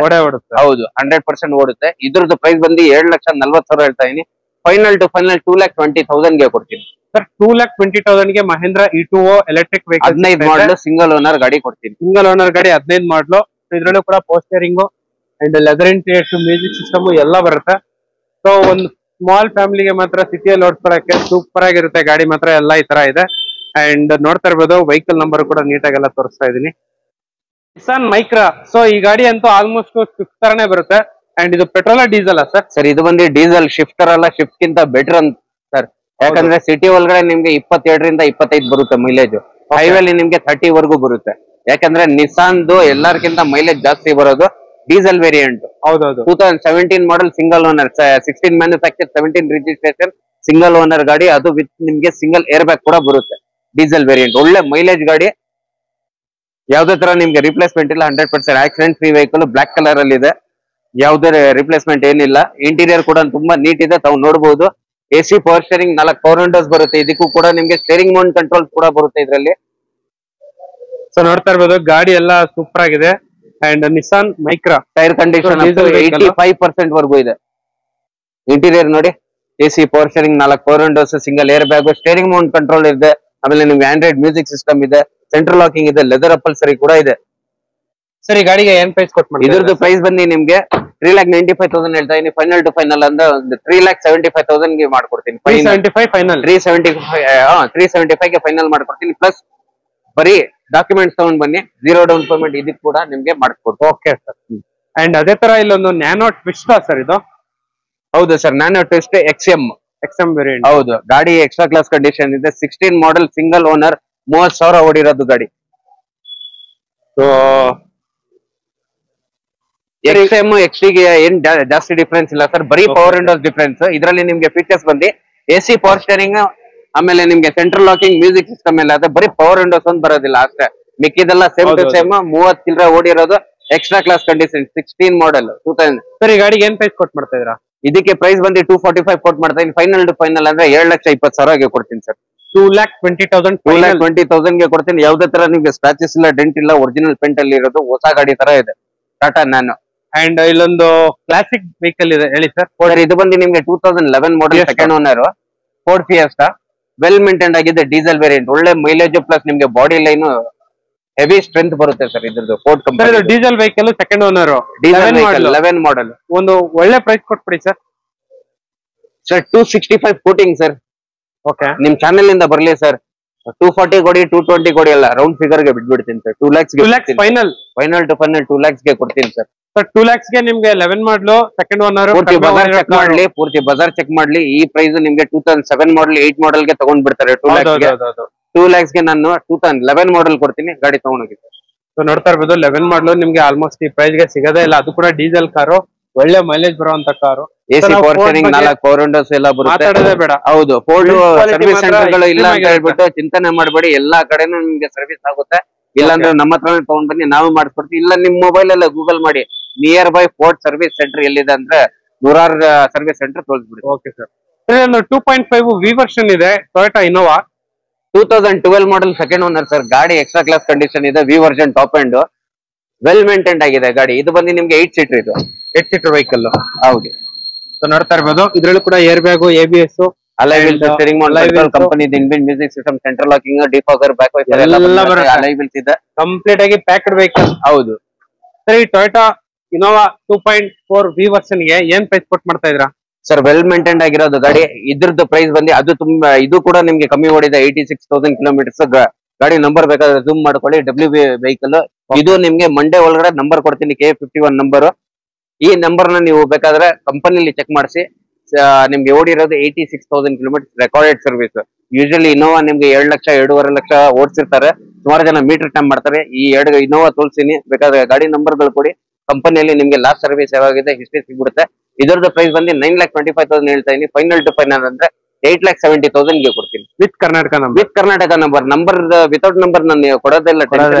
ಹೌದು, 100% ಓಡುತ್ತೆ. ಇದ್ರದ್ದು ಪ್ರೈಸ್ ಬಂದು 7,40,000 ಹೇಳ್ತಾ ಇದೀನಿ. ಫೈನಲ್ ಟು ಫೈನಲ್ 2,20,000ಗೆ ಕೊಡ್ತೀನಿ ಸರ್. 2,20,000ಗೆ Mahindra E2O electric vehicle, 15 model, single owner ಗಾಡಿ ಕೊಡ್ತೀನಿ. ಸಿಂಗಲ್ ಓನರ್ ಗಾಡಿ 15 ಮಾಡಲು. ಇದ್ರಲ್ಲೂ ಕೂಡ ಪೋಸ್ಟರಿಂಗು and leather interiors, music system ಎಲ್ಲ ಬರುತ್ತೆ. ಸೊ ಒಂದು ಸ್ಮಾಲ್ ಫ್ಯಾಮಿಲಿಗೆ ಮಾತ್ರ ಸಿಟಿಯಲ್ಲಿ ಓಡಿಸ್ಕೊಳಕ್ಕೆ ಸೂಪರ್ ಆಗಿರುತ್ತೆ ಗಾಡಿ ಮಾತ್ರ. ಎಲ್ಲ ಈ ತರ ಇದೆ. ಅಂಡ್ ನೋಡ್ತಾ ಇರ್ಬೋದು, ವೆಹಿಕಲ್ ನಂಬರ್ ಕೂಡ ನೀಟಾಗೆಲ್ಲ ತೋರಿಸ್ತಾ ಇದೀನಿ. Nissan Micra. ಸೊ ಈ ಗಾಡಿ ಅಂತೂ ಆಲ್ಮೋಸ್ಟ್ ಸ್ವಿಫ್ಟ್ ತರನೇ ಬರುತ್ತೆ. ಅಂಡ್ ಇದು ಪೆಟ್ರೋಲ್ ಡೀಸೆಲ್ ಸರ್? ಸರ್, ಇದು ಬಂದು ಡೀಸೆಲ್. ಶಿಫ್ಟರ್ ಅಲ್ಲ, ಶಿಫ್ಟ್ ಗಿಂತ ಬೆಟರ್ ಅಂತ ಸರ್. ಯಾಕಂದ್ರೆ ಸಿಟಿ ಒಳಗಡೆ ನಿಮ್ಗೆ 22ರಿಂದ 25 ಬರುತ್ತೆ ಮೈಲೇಜ್. ಹೈವೇಲಿ ನಿಮ್ಗೆ 30 ವರೆಗೂ ಬರುತ್ತೆ. ಯಾಕಂದ್ರೆ ನಿಸಾನ್ದು ಎಲ್ಲರಿಗಿಂತ ಮೈಲೇಜ್ ಜಾಸ್ತಿ ಬರೋದು ಡೀಸೆಲ್ ವೇರಿಯಂಟ್. ಹೌದೌದು. 2017 model, single owner, 16 manufacture, 17 registration, single owner ಗಾಡಿ. ಅದು ವಿತ್ ನಿಮ್ಗೆ ಸಿಂಗಲ್ ಏರ್ ಬ್ಯಾಗ್ ಕೂಡ ಬರುತ್ತೆ. ಡೀಸೆಲ್ ವೇರಿಯಂಟ್, ಒಳ್ಳೆ ಮೈಲೇಜ್ ಗಾಡಿ. ಯಾವ್ದೇ ತರ ನಿಮ್ಗೆ ರಿಪ್ಲೇಸ್ಮೆಂಟ್ ಇಲ್ಲ. 100% accident free vehicle, black colour ಅಲ್ಲಿ ಇದೆ. ಯಾವ್ದೇ ರಿಪ್ಲೇಸ್ಮೆಂಟ್ ಏನಿಲ್ಲ. ಇಂಟೀರಿಯರ್ ಕೂಡ ತುಂಬಾ ನೀಟ್ ಇದೆ, ತಾವು ನೋಡಬಹುದು. AC power steering, 4 power Windows ಬರುತ್ತೆ. ಇದಕ್ಕೂ ಕೂಡ ನಿಮ್ಗೆ ಸ್ಟೇರಿಂಗ್ ಮೌಂಟ್ ಕಂಟ್ರೋಲ್ ಕೂಡ ಬರುತ್ತೆ ಇದರಲ್ಲಿ. ಸೊ ನೋಡ್ತಾ ಇರ್ಬೋದು, ಗಾಡಿ ಎಲ್ಲ ಸೂಪರ್ ಆಗಿದೆ. And Nissan Micra tyre condition 85% ವರೆಗೂ ಇದೆ. ಇಂಟೀರಿಯರ್ ನೋಡಿ, AC power steering, 4 power Windows, single air bag, steering mount control ಇದೆ. ಆಮೇಲೆ ನಿಮ್ಗೆ ಆಂಡ್ರಾಯ್ಡ್ ಮ್ಯೂಸಿಕ್ ಸಿಸ್ಟಮ್ ಇದೆ, ಸೆಂಟ್ರಲ್ ಲಾಕಿಂಗ್ ಇದೆ, ಲೆದರ್ ಅಪಲ್ಸರಿ ಕೂಡ ಇದೆ. ಸರ್, ಈ ಗಾಡಿಗೆ ಏನ್ ಪ್ರೈಸ್ ಕೊಟ್ಟು? ಇದ್ರದ್ದು ಪ್ರೈಸ್ ಬಂದು ನಿಮ್ಗೆ 3,95,000 ಹೇಳ್ತಾ ಇದೀನಿ. ಫೈನಲ್ ಟು ಫೈನಲ್ ಅಂದ್ರೆ ಒಂದು 3,75,000ಗೆ ಮಾಡ್ಕೊಡ್ತೀನಿ. 375 ಫೈನಲ್. 375ಗೆ ಫೈನಲ್ ಮಾಡ್ಕೊಡ್ತೀನಿ. ಪ್ಲಸ್ ಬರೀ ಡಾಕ್ಯುಮೆಂಟ್ಸ್ ತಗೊಂಡ್ ಬನ್ನಿ, 0 ಡೌನ್ ಪೇಮೆಂಟ್ ಇದಕ್ಕೆ ಕೂಡ ನಿಮ್ಗೆ ಮಾಡ್ಕೊಡ್ತೀನಿ. Okay sir. ಅಂಡ್ ಅದೇ ತರ ಇಲ್ಲೊಂದು ನ್ಯಾನೋ ಟ್ವಿಸ್ಟ್ ಸರ್ ಇದು? ಹೌದು sir, nano twist XM variant. ಹೌದು, ಗಾಡಿ ಎಕ್ಸ್ಟ್ರಾ ಕ್ಲಾಸ್ ಕಂಡೀಷನ್ ಇದೆ. 16 ಮಾಡಲ್, ಸಿಂಗಲ್ ಓನರ್, 30,000 ಓಡಿರೋದು ಗಾಡಿ. ಸೊ XM XT ಗೆ ಏನ್ ಜಾಸ್ತಿ ಡಿಫ್ರೆನ್ಸ್ ಇಲ್ಲ ಸರ್, ಬರೀ ಪವರ್ ವಿಂಡೋಸ್ ಡಿಫ್ರೆನ್ಸ್. ಇದರಲ್ಲಿ ನಿಮ್ಗೆ ಫೀಚರ್ಸ್ ಬಂದು AC ಪವರ್ ಸ್ಟೇರಿಂಗ್, ಆಮೇಲೆ ನಿಮ್ಗೆ ಸೆಂಟ್ರಲ್ ಲಾಕಿಂಗ್, ಮ್ಯೂಸಿಕ್ ಸಿಸ್ಟಮ್ ಎಲ್ಲ ಅದೇ. ಬರೀ ಪವರ್ ವಿಂಡೋಸ್ ಒಂದು ಬರೋದಿಲ್ಲ ಅಷ್ಟೇ, ಮಿಕ್ಕಿದೆಲ್ಲ ಸೇಮ್ ಟು ಸೇಮ್. 30 ಚಿಲ್ಲರೆ ಓಡಿರೋದು, extra class condition, 16 model 2000. Sir, ಈ ಗಾಡಿಗೆ ಏನ್ ಪ್ರೈಸ್ ಕೊಟ್ಟು ಮಾಡ್ತಾ ಇದೀರಾ? ಇದಕ್ಕೆ ಪ್ರೈಸ್ ಬಂದು 245 ಕೊಟ್ಟು ಮಾಡ್ತಾ ಇದೀನಿ. ಫೈನಲ್ ಟು ಫೈನಲ್ ಅಂದ್ರೆ 7,20,000ಗೆ ಕೊಡ್ತೀನಿ ಸರ್. 2,20,000 ಕೊಡ್ತೀನಿ. ಯಾವ್ದೇ ತರ ನಿಮ್ಗೆ ಸ್ಕ್ರಾಚಸ್ ಇಲ್ಲ, ಡೆಂಟ್ ಇಲ್ಲ, ಒರಿಜಿನಲ್ ಪೇಂಟ್ ಅಲ್ಲಿ ಇರೋದು, ಹೊಸ ಗಾಡಿ ತರ ಇದೆ, ಟಾಟಾ ನ್ಯಾನೋ. ಅಂಡ್ ಇಲ್ಲೊಂದು ಕ್ಲಾಸಿಕ್ ವೆಹಿಕಲ್ ಇದೆ, ಹೇಳಿ ಸರ್. ಇದು ಬಂದು ನಿಮ್ಗೆ 2011 model, second owner, Ford Fiesta. Well maintain ಆಗಿದೆ, ಡೀಸೆಲ್ ವೇರಿಯಂಟ್, ಒಳ್ಳೆ ಮೈಲೇಜ್ ಪ್ಲಸ್ ನಿಮ್ಗೆ ಬಾಡಿ ಲೈನ್ ಹೆವಿ ಸ್ಟ್ರೆಂತ್ ಬರುತ್ತೆ ಸರ್ ಇದ್ರದ್ದು. Ford company diesel vehicle, second owner, 11 model. ಒಂದು ಒಳ್ಳೆ ಪ್ರೈಸ್ ಕೊಟ್ಬಿಡಿ ಸರ್. 265 quoting sir. ಓಕೆ, ನಿಮ್ ಚಾನೆಲ್ ಇಂದ ಬರ್ಲಿ ಸರ್. 240 ಕೊಡಿ, 220 ಕೊಡಿ, ಅಲ್ಲ ರೌಂಡ್ ಫಿಗರ್ ಗೆ ಬಿಟ್ಬಿಡ್ತೀನಿ sir. 2 lakhs final to final 2 lakhs ಗೆ ಕೊಡ್ತೀನಿ ಸರ್. ಸರ್ 2 lakhs ಗೆ ನಿಮ್ಗೆ 11 ಮಾಡಲು ಸೆಕೆಂಡ್ ಓನರ್ ಪೂರ್ತಿ ಬಜಾರ್ ಚೆಕ್ ಮಾಡ್ಲಿ ಈ ಪ್ರೈಸ್ ನಿಮ್ಗೆ 2007 ಮಾಡಲ್ 8 ಮಾಡಲ್ ಗೆ ತಗೊಂಡ್ ಬಿಡ್ತಾರೆ 2 lakhs ಗೆ ನಾನು 2011 ಮಾಡಲ್ ಕೊಡ್ತೀನಿ ಗಾಡಿ ತಗೊಂಡೋಗಿ. ಸೊ ನೋಡ್ತಾ ಇರ್ಬೋದು 11 ಮಾಡಲು ನಿಮ್ಗೆ ಆಲ್ಮೋಸ್ಟ್ ಈ ಪ್ರೈಸ್ ಗೆ ಸಿಗೋದೇ ಇಲ್ಲ, ಅದು ಕೂಡ ಡೀಸೆಲ್ ಕಾರು, ಒಳ್ಳೆ ಮೈಲೇಜ್ ಬರುವಂತ car. AC power steering 4 power Windows ಎಲ್ಲ ಬರುತ್ತೆ. ಬೇಡ, ಹೌದು ಫೋರ್ಡ್ ಸರ್ವಿಸ್ ಸೆಂಟರ್ ಗಳು ಇಲ್ಲ ಅಂತ ಹೇಳ್ಬಿಟ್ಟು ಚಿಂತನೆ ಮಾಡಬೇಡಿ, ಎಲ್ಲಾ ಕಡೆನೂ ನಿಮ್ಗೆ ಸರ್ವಿಸ್ ಆಗುತ್ತೆ. ಇಲ್ಲಾಂದ್ರೆ ನಮ್ಮ ಹತ್ರನೇ ತಗೊಂಡ್ ಬನ್ನಿ, ನಾವು ಮಾಡಿಸ್ಕೊಡ್ತೀವಿ. ಇಲ್ಲ ನಿಮ್ ಮೊಬೈಲ್ ಎಲ್ಲ ಗೂಗಲ್ ಮಾಡಿ near by Ford service centre ಎಲ್ಲಿದೆ ಅಂದ್ರೆ ನೂರಾರು ಸರ್ವಿಸ್ ಸೆಂಟರ್ ತೋರಿಸ್ಬಿಡಿ. Okay sir. 2.5 ವಿ ವರ್ಷನ್ ಇದೆ Toyota Innova 2012 model second owner sir. ಗಾಡಿ ಎಕ್ಸ್ಟ್ರಾ ಕ್ಲಾಸ್ ಕಂಡೀಷನ್ ಇದೆ, V version top and well maintain ಆಗಿದೆ ಗಾಡಿ. ಇದು ಬಂದು ನಿಮ್ಗೆ 8 ಸೀಟರ್, ಇದು 8 ಸೀಟರ್ ವೆಹಿಕಲ್. ಹೌದು. ಸೊ ನೋಡ್ತಾ ಇರ್ಬೋದು ಇದ್ರಲ್ಲೂ ಕೂಡ air bag, ABS, alloy wheels, steering model, company inbuilt music system, central locking, defogger, back wiper ಎಲ್ಲ ಅಲೈ ವೀಲ್ಸ್ ಇದೆ. ಕಂಪ್ಲೀಟ್ ಆಗಿ ಪ್ಯಾಕ್ಡ್ ವೆಹಿಕಲ್. ಹೌದು ಸರ್. ಈ ಟೊಯೋಟಾ ಇನೋವಾ 2.4 ವಿ ವರ್ಷನ್ ಗೆ ಏನ್ ಪ್ರೈಸ್ ಕೊಟ್ ಮಾಡ್ತಾ ಇದ್ರಾ ಸರ್? ವೆಲ್ ಮೇಂಟೈನ್ ಆಗಿರೋದು ಗಾಡಿ. ಇದ್ರದ್ದು ಪ್ರೈಸ್ ಬಂದು ಅದು ತುಂಬಾ, ಇದು ಕೂಡ ನಿಮ್ಗೆ ಕಮ್ಮಿ ಓಡಿದೆ, 86,000 ಕಿಲೋಮೀಟರ್ಸ್. ಗಾಡಿ ನಂಬರ್ ಬೇಕಾದ್ರೆ ಜೂಮ್ ಮಾಡ್ಕೊಳ್ಳಿ. WB ವೆಹಿಕಲ್ ಇದು. ನಿಮ್ಗೆ ಮಂಡೇ ಒಳಗಡೆ ನಂಬರ್ ಕೊಡ್ತೀನಿ, K51 ನಂಬರ್. ಈ ನಂಬರ್ ನ ನೀವು ಬೇಕಾದ್ರೆ ಕಂಪನಿಲಿ ಚೆಕ್ ಮಾಡಿಸಿ. ನಿಮ್ಗೆ ಓಡಿರೋದು 86,000 kilometre recorded service. Usually Innova ನಿಮ್ಗೆ 2 ಲಕ್ಷ 2.5 ಲಕ್ಷ ಓಡಿಸಿರ್ತಾರೆ, ಸುಮಾರು ಜನ ಮೀಟರ್ ಟೈಮ್ ಮಾಡ್ತಾರೆ. ಈ 2 ಇನೋವಾ ತೋರಿಸ್ತೀನಿ, ಬೇಕಾದ್ರೆ ಗಾಡಿ ನಂಬರ್ಗಳು ಕೊಡಿ. ಕಂಪನಿಯಲ್ಲಿ ನಿಮ್ಗೆ ಲಾಸ್ಟ್ ಸರ್ವಿಸ್ ಯಾವಾಗಿದೆ ಹಿಸ್ಟ್ರಿ ಸಿಗ್ಬಿಡುತ್ತೆ. ಇದರದ್ದು ಪ್ರೈಸ್ ಬಂದು 9,25,000 ಹೇಳ್ತಾ ಇದೀನಿ. ಫೈನಲ್ ಟು ಫೈನಲ್ ಅಂದ್ರೆ 8,70,000 ಗೆ ಕೊಡ್ತೀನಿ with Karnataka number. With Karnataka number without number ನಾನು ಕೊಡೋದಿಲ್ಲ,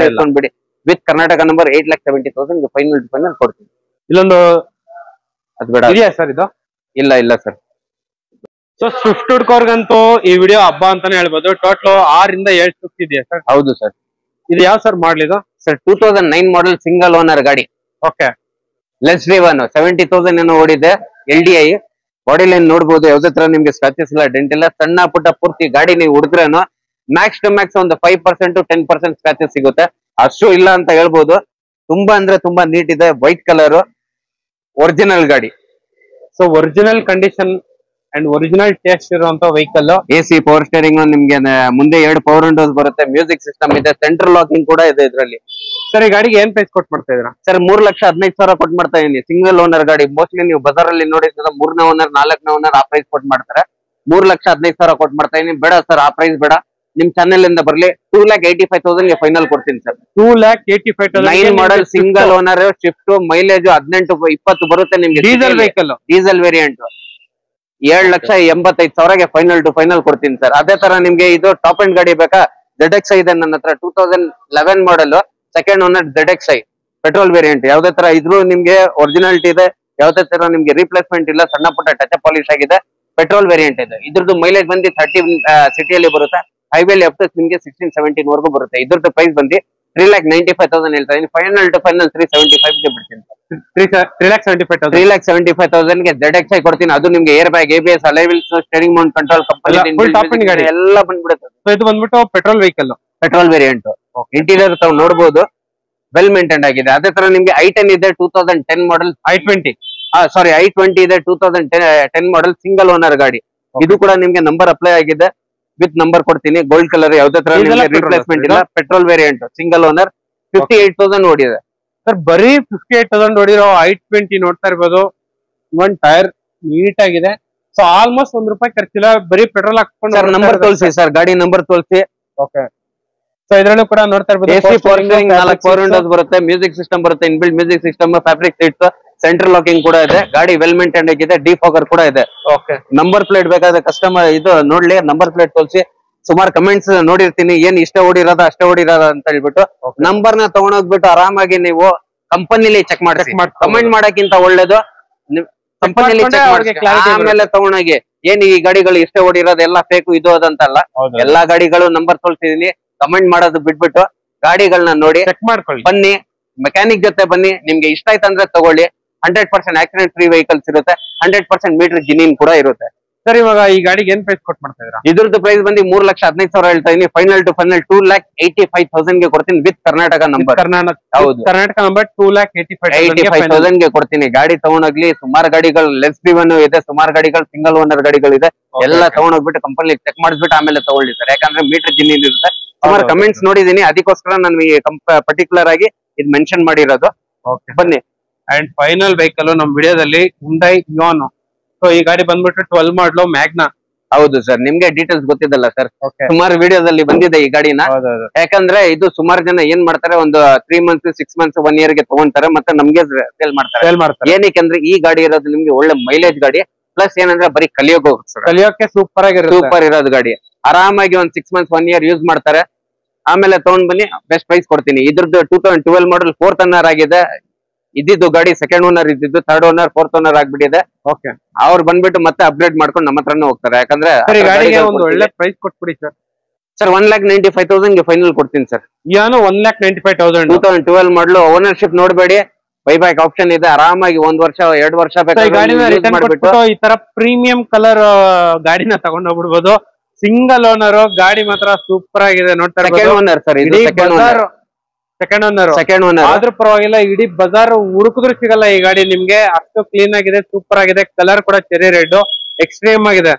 ಬಿಡಿ. ವಿತ್ ಕರ್ನಾಟಕ ನಂಬರ್ 8,70,000 ಗೆ ಫೈನಲ್ ಟು ಫೈನಲ್ ಕೊಡ್ತೀನಿ. ಇಲ್ಲೊಂದು ಅದು ಬೇಡ ಇದೆಯಾ ಸರ್ ಇದು? ಇಲ್ಲ ಸರ್. ಸೊ ಸ್ವಿಫ್ಟ್ ಹುಡ್ಕೋರ್ಗಂತೂ ಈ ವಿಡಿಯೋ ಹಬ್ಬ ಅಂತಾನೆ ಹೇಳ್ಬೋದು. ಟೋಟಲ್ 6 ಇಂದ 7 ಸ್ವಿಫ್ಟ್ ಇದೆಯಾ ಸರ್? ಹೌದು ಸರ್. ಇದು ಯಾವ ಸರ್ ಮಾಡ್ಲಿದು ಸರ್? 2009 ಮಾಡಲ್ ಸಿಂಗಲ್ ಓನರ್ ಗಾಡಿ. ಓಕೆ. ಲೆಸ್ ಡ್ರೈವನ್ 70,000 ಏನೋ ಓಡಿದೆ. LDI ಬಾಡಿ ಲೈನ್ ನೋಡ್ಬೋದು, ಯಾವ್ದೇ ತರ ನಿಮ್ಗೆ ಸ್ಕ್ರಾಚಸ್ ಇಲ್ಲ, ಡೆಂಟ್ ಇಲ್ಲ. ಸಣ್ಣ ಪುಟ್ಟ ಪೂರ್ತಿ ಗಾಡಿ ನೀವು ಹುಡುಗ್ರೇನು ಮ್ಯಾಕ್ಸ್ ಟು ಮ್ಯಾಕ್ಸ್ ಒಂದು 5% to 10% ಸ್ಕ್ರಾಚಸ್ ಸಿಗುತ್ತೆ, ಅಷ್ಟು ಇಲ್ಲ ಅಂತ ಹೇಳ್ಬೋದು. ತುಂಬಾ ಅಂದ್ರೆ ತುಂಬಾ ನೀಟ್ ಇದೆ. ವೈಟ್ ಕಲರ್ ಒರಿಜಿನಲ್ ಗಾಡಿ. So original condition and original taste ಇರುವಂತ ವೆಹಿಕಲ್. AC ಪವರ್ ಸ್ಟೇರಿಂಗ್ ನಿಮ್ಗೆ ಮುಂದೆ 2 ಪವರ್ ವಿಂಡೋಸ್ ಬರುತ್ತೆ, ಮ್ಯೂಸಿಕ್ ಸಿಸ್ಟಮ್ ಇದೆ, ಸೆಂಟ್ರಲ್ ಲಾಕಿಂಗ್ ಕೂಡ ಇದೆ ಇದರಲ್ಲಿ. ಸರ್ ಈ ಗಾಡಿಗೆ ಏನ್ ಪ್ರೈಸ್ ಕೊಟ್ ಮಾಡ್ತಾ ಇದ್ದೀರಾ ಸರ್? 3,15,000 ಕೊಟ್ ಮಾಡ್ತಾ ಇದೀನಿ. ಸಿಂಗಲ್ ಓನರ್ ಗಾಡಿ. ಮೋಸ್ಟ್ಲಿ ನೀವು ಬಜಾರ್ ಅಲ್ಲಿ ನೋಡಿದ್ರೆ 3ನೇ ಓನರ್ 4ನೇ ಓನರ್ ಆ ಪ್ರೈಸ್ ಕೊಟ್ ಮಾಡ್ತಾರೆ. 3,15,000 ಕೊಟ್ ಮಾಡ್ತಾ ಇದೀನಿ. ಬೇಡ ಸರ್, ಆ ಪ್ರೈಸ್ ಬೇಡ. ನಿಮ್ ಚಾನೆಲ್ ಇಂದ ಬರ್ಲಿ 2,85,000 ಗೆ ಫೈನಲ್ ಕೊಡ್ತೀನಿ ಸರ್. 2,85,000. 9 ಮಾಡಲ್ ಸಿಂಗಲ್ ಓನರ್, ಶಿಫ್ಟ್, ಮೈಲೇಜ್ 18-20 ಬರುತ್ತೆ ನಿಮ್ಗೆ. Diesel vehicle, diesel variant. 7,85,000 ಗೆ ಫೈನಲ್ ಟು ಫೈನಲ್ ಕೊಡ್ತೀನಿ ಸರ್. ಅದೇ ತರ ನಿಮ್ಗೆ ಇದು ಟಾಪ್ ಅಂಡ್ ಗಾಡಿ ಬೇಕಾ? ZXi ಇದೆ ನನ್ನ ಹತ್ರ. 2011 model second owner ZXi petrol variant. ಯಾವ್ದೇ ತರ ಇದ್ರೂ ನಿಮ್ಗೆ ಒರಿಜಿನಾಲಿಟಿ ಇದೆ, ಯಾವ್ದೇ ತರ ನಿಮ್ಗೆ ರೀಪ್ಲೇಸ್ಮೆಂಟ್ ಇಲ್ಲ, ಸಣ್ಣ ಪುಟ್ಟ ಟಚ್ ಪಾಲಿಶ್ ಆಗಿದೆ. ಪೆಟ್ರೋಲ್ ವೇರಿಯಂಟ್ ಇದೆ. ಇದ್ರದ್ದು ಮೈಲೇಜ್ ಬಂದು 30 ಸಿಟಿಯಲ್ಲಿ ಬರುತ್ತೆ. ಹೈವೇಲಿ ಅಪ್ ಟು ನಿಮ್ಗೆ 16-17 ವರೆಗೂ ಬರುತ್ತೆ. ಇದ್ರದ್ದು ಪ್ರೈಸ್ ಬಂದು 3,95,000 ಹೇಳ್ತಾ ಇದೀನಿ. ಫೈನಲ್ ಟು ಫೈನಲ್ 375 ಗೆ ಬಿಡ್ತೀನಿ. 3,75,000 ಗೆ ZXi ಕೊಡ್ತೀನಿ. ಅದು ನಿಮ್ಗೆ air bag, ABS, alloy wheels, steering Mount control, company ಎಲ್ಲ ಬಂದ್ಬಿಡುತ್ತೆ. ಇದು ಬಂದ್ಬಿಟ್ಟು petrol vehicle, petrol variant. Interior ತಾವು ನೋಡಬಹುದು, ವೆಲ್ ಮೇಂಟೈನ್ ಆಗಿದೆ. ಅದೇ ತರ ನಿಮ್ಗೆ I10 ಇದೆ 2010 ಮಾಡಲ್. I20 I20 ಇದೆ 2010 ಮಾಡಲ್ ಸಿಂಗಲ್ ಓನರ್ ಗಾಡಿ. ಇದು ಕೂಡ ನಿಮ್ಗೆ ನಂಬರ್ ಅಪ್ಲೈ ಆಗಿದೆ, ವಿತ್ ನಂಬರ್ ಕೊಡ್ತೀನಿ. ಗೋಲ್ಡ್ ಕಲರ್, ಯಾವ್ದೇ ತರ ರಿಪ್ಲೇಸ್ಮೆಂಟ್ ಇಲ್ಲ. Petrol variant single owner. 58,000 ಓಡಿದೆ ಸರ್. ಬರೀ 58,000 ಓಡಿರೋ I20 ನೋಡ್ತಾ ಇರ್ಬೋದು. ಒಂದ್ ಟೈರ್ ನೀಟ್ ಆಗಿದೆ. ಸೊ ಆಲ್ಮೋಸ್ಟ್ ₹1 ಖರ್ಚಿಲ್ಲ, ಬರೀ ಪೆಟ್ರೋಲ್ ಹಾಕೊಂಡು. ಸರ್ ನಂಬರ್ ತೋರಿಸಿ ಸರ್, ಗಾಡಿ ನಂಬರ್ ತೋರಿಸಿ. ಓಕೆ. ಸೊ ಇದ್ರಲ್ಲೂ ಕೂಡ ನೋಡ್ತಾ ಇರ್ಬೋದು. AC power steering 4 power Windows ಬರುತ್ತೆ, ಮ್ಯೂಸಿಕ್ ಸಿಸ್ಟಮ್ ಬರುತ್ತೆ, inbuilt music system, fabric seats, central locking ಕೂಡ ಇದೆ. ಗಾಡಿ ವೆಲ್ ಮೇಂಟೈನ್ ಆಗಿದೆ. ಡಿಫಾಗರ್ ಕೂಡ ಇದೆ. ಓಕೆ. ನಂಬರ್ ಪ್ಲೇಟ್ ಬೇಕಾದ್ರೆ ಕಸ್ಟಮರ್ ಇದು ನೋಡ್ಲಿ, ನಂಬರ್ ಪ್ಲೇಟ್ ತೋರಿಸಿ. ಸುಮಾರು ಕಮೆಂಟ್ಸ್ ನೋಡಿರ್ತೀನಿ, ಏನ್ ಇಷ್ಟ ಓಡಿರೋದ ಅಷ್ಟೇ ಓಡಿರೋದ ಅಂತ ಹೇಳ್ಬಿಟ್ಟು. ನಂಬರ್ ನ ತಗೊಂಡೋಗ್ಬಿಟ್ಟು ಆರಾಮಾಗಿ ನೀವು ಕಂಪನಿಲಿ ಚೆಕ್ ಮಾಡಿ. ಕಮೆಂಟ್ ಮಾಡಕ್ಕಿಂತ ಒಳ್ಳೇದು ಕಂಪನಿಲಿ ಚೆಕ್ ಮಾಡಿ, ಆಮೇಲೆ ತಗೊಂಡೋಗಿ. ಏನ್ ಈ ಗಾಡಿಗಳು ಇಷ್ಟೇ ಓಡಿರೋದು ಎಲ್ಲ ಫೇಕ್ ಇದು ಅದಂತಲ್ಲ. ಎಲ್ಲಾ ಗಾಡಿಗಳು ನಂಬರ್ ತೋರಿಸಿದೀನಿ. ಕಮೆಂಟ್ ಮಾಡೋದು ಬಿಟ್ಬಿಟ್ಟು ಗಾಡಿಗಳನ್ನ ನೋಡಿ ಚೆಕ್ ಮಾಡ್ಕೊಳ್ಳಿ. ಬನ್ನಿ, ಮೆಕ್ಯಾನಿಕ್ ಜೊತೆ ಬನ್ನಿ. ನಿಮ್ಗೆ ಇಷ್ಟ ಆಯ್ತಂದ್ರೆ ತಗೊಳ್ಳಿ. 100% ಆಕ್ಸಿಡೆಂಟ್ ಫ್ರೀ ವೆಹಿಕಲ್ಸ್ ಇರುತ್ತೆ. 100% ಮೀಟರ್ ಜಿನಿನ್ ಕೂಡ ಇರುತ್ತೆ. ಸರ್ ಇವಾಗ ಈ ಗಾಡಿಗೆ ಏನ್ ಪ್ರೈಸ್ ಕೊಟ್ ಮಾಡ್ತಾ ಇದ್ದೀರಾ? ಇದ್ರದ್ದು ಪ್ರೈಸ್ ಬಂದು 3,15,000 ಹೇಳ್ತಾ ಇದೀನಿ. ಫೈನಲ್ ಟು ಫೈನಲ್ 2,85,000 ಗೆ ಕೊಡ್ತೀನಿ, ವಿತ್ ಕರ್ನಾಟಕ ನಂಬರ್. ಹೌದು, ಕರ್ನಾಟಕ ನಂಬರ್ 2,85,000 ಗೆ ಕೊಡ್ತೀನಿ. ಗಾಡಿ ತಗೊಂಡೋಗ್ಲಿ. ಸುಮಾರು ಗಾಡಿಗಳು ಲೆಸ್ ಡ್ರೈವನ್ ಇದೆ, ಸುಮಾರು ಗಾಡಿಗಳು ಸಿಂಗಲ್ ಓನರ್ ಗಾಡಿಗಳಿದೆ. ಎಲ್ಲ ತಗೊಂಡೋಗ್ಬಿಟ್ಟು ಕಂಪನಿ ಚೆಕ್ ಮಾಡಿಸ್ಬಿಟ್ಟು ಆಮೇಲೆ ತಗೊಳ್ಳಿ ಸರ್. ಯಾಕಂದ್ರೆ ಮೀಟರ್ ಜಿನಿನ್ ಇರುತ್ತೆ. ಸುಮಾರು ಕಮೆಂಟ್ಸ್ ನೋಡಿದೀನಿ, ಅದಕ್ಕೋಸ್ಕರ ನಾನು ಪರ್ಟಿಕ್ಯುಲರ್ ಆಗಿ ಇದು ಮೆನ್ಷನ್ ಮಾಡಿರೋದು. ಬನ್ನಿ. ಅಂಡ್ ಫೈನಲ್ ವೆಹಿಕಲ್ ನಮ್ ವಿಡಿಯೋದಲ್ಲಿ ಹುಂಡೈ ಇಯಾನ್. ಸೊ ಈ ಗಾಡಿ ಬಂದ್ಬಿಟ್ಟು 12 ಮಾಡಲು ಮ್ಯಾಗ್ನಾ. ಹೌದು ಸರ್, ನಿಮ್ಗೆ ಡೀಟೇಲ್ಸ್ ಗೊತ್ತಿದ್ದಲ್ಲ ಸರ್, Okay. ಸುಮಾರು ವಿಡಿಯೋದಲ್ಲಿ ಬಂದಿದೆ ಈ ಗಾಡಿನ. ಹೌದೌದು. ಯಾಕಂದ್ರೆ ಇದು ಸುಮಾರು ಜನ ಏನ್ ಮಾಡ್ತಾರೆ, ಒಂದು 3 ಮಂತ್ಸ್ 6 ಮಂತ್ಸ್ 1 ಇಯರ್ ಗೆ ತಗೊಂತಾರೆ, ಮತ್ತೆ ನಮ್ಗೆ ಸೇಲ್ ಮಾಡ್ತಾರೆ. ಸೇಲ್ ಮಾಡ್ತಾರೆ. ಏನಕ್ಕೆ ಈ ಗಾಡಿ ಇರೋದು ನಿಮ್ಗೆ ಒಳ್ಳೆ ಮೈಲೇಜ್ ಗಾಡಿ, ಪ್ಲಸ್ ಏನಂದ್ರೆ ಬರೀ ಕಲಿಯೋಕೆ ಕಲಿಯೋಕೆ ಸೂಪರ್ ಆಗಿರುತ್ತೆ. ಸೂಪರ್ ಇರೋದು ಗಾಡಿ. ಆರಾಮಾಗಿ ಒಂದ್ 6 ಮಂತ್ಸ್ 1 ಇಯರ್ ಯೂಸ್ ಮಾಡ್ತಾರೆ, ಆಮೇಲೆ ತಗೊಂಡ್ ಬನ್ನಿ, ಬೆಸ್ಟ್ ಪ್ರೈಸ್ ಕೊಡ್ತೀನಿ. ಇದ್ರದ್ದು 2012 ಮಾಡಲ್ 4th ಓನರ್ ಆಗಿದೆ. ಇದ್ದಿದ್ದು ಗಾಡಿ 2nd ಓನರ್ ಇದ್ದಿದ್ದು 3rd ಓನರ್ 4th ಓನರ್ ಆಗ್ಬಿಟ್ಟಿದೆ. ಓಕೆ, ಅವ್ರು ಬಂದ್ಬಿಟ್ಟು ಮತ್ತೆ ಅಪ್ಗ್ರೇಡ್ ಮಾಡ್ಕೊಂಡು ನಮ್ಮ ಹತ್ರನೇ ಹೋಗ್ತಾರೆ. ಯಾಕಂದ್ರೆ ಸರ್ ಈ ಗಾಡಿಗೆ ಒಂದು ಒಳ್ಳೆ ಪ್ರೈಸ್ ಕೊಟ್ಬಿಡಿ ಸರ್. ಸರ್ 1,95,000 ಗೆ ಫೈನಲ್ ಕೊಡ್ತೀನಿ ಸರ್. ಇಯಾನು 1,95,000. 2012 ಮಾಡಲು. ಓನರ್ಶಿಪ್ ನೋಡ್ಬೇಡಿ, ಬೈಬ್ಯಾಕ್ ಆಪ್ಷನ್ ಇದೆ. ಆರಾಮಾಗಿ 1 ವರ್ಷ 2 ವರ್ಷ ಬೇಕಾದ್ರೆ ಈ ತರ ಪ್ರೀಮಿಯಂ ಕಲರ್ ಗಾಡಿನ ತಗೊಂಡ್ ಹೋಗ್ಬಿಡ್ಬೋದು. ಸಿಂಗಲ್ ಓನರ್ ಗಾಡಿ ಮಾತ್ರ ಸೂಪರ್ ಆಗಿದೆ. ನೋಡ್ತಾ ಸೆಕೆಂಡ್ ಓನರ್ ಸರ್, ಇದು ಸೆಕೆಂಡ್ ಓನರ್. ಆದ್ರೂ ಪರವಾಗಿಲ್ಲ, ಇಡೀ ಬಜಾರ್ ಹುಡುಕಿದ್ರು ಸಿಗಲ್ಲ ಈ ಗಾಡಿ ನಿಮ್ಗೆ. ಅಷ್ಟು ಕ್ಲೀನ್ ಆಗಿದೆ, ಸೂಪರ್ ಆಗಿದೆ. ಕಲರ್ ಕೂಡ ಚೆರಿ ರೆಡ್ ಎಕ್ಸ್ಟ್ರೀಮ್ ಆಗಿದೆ.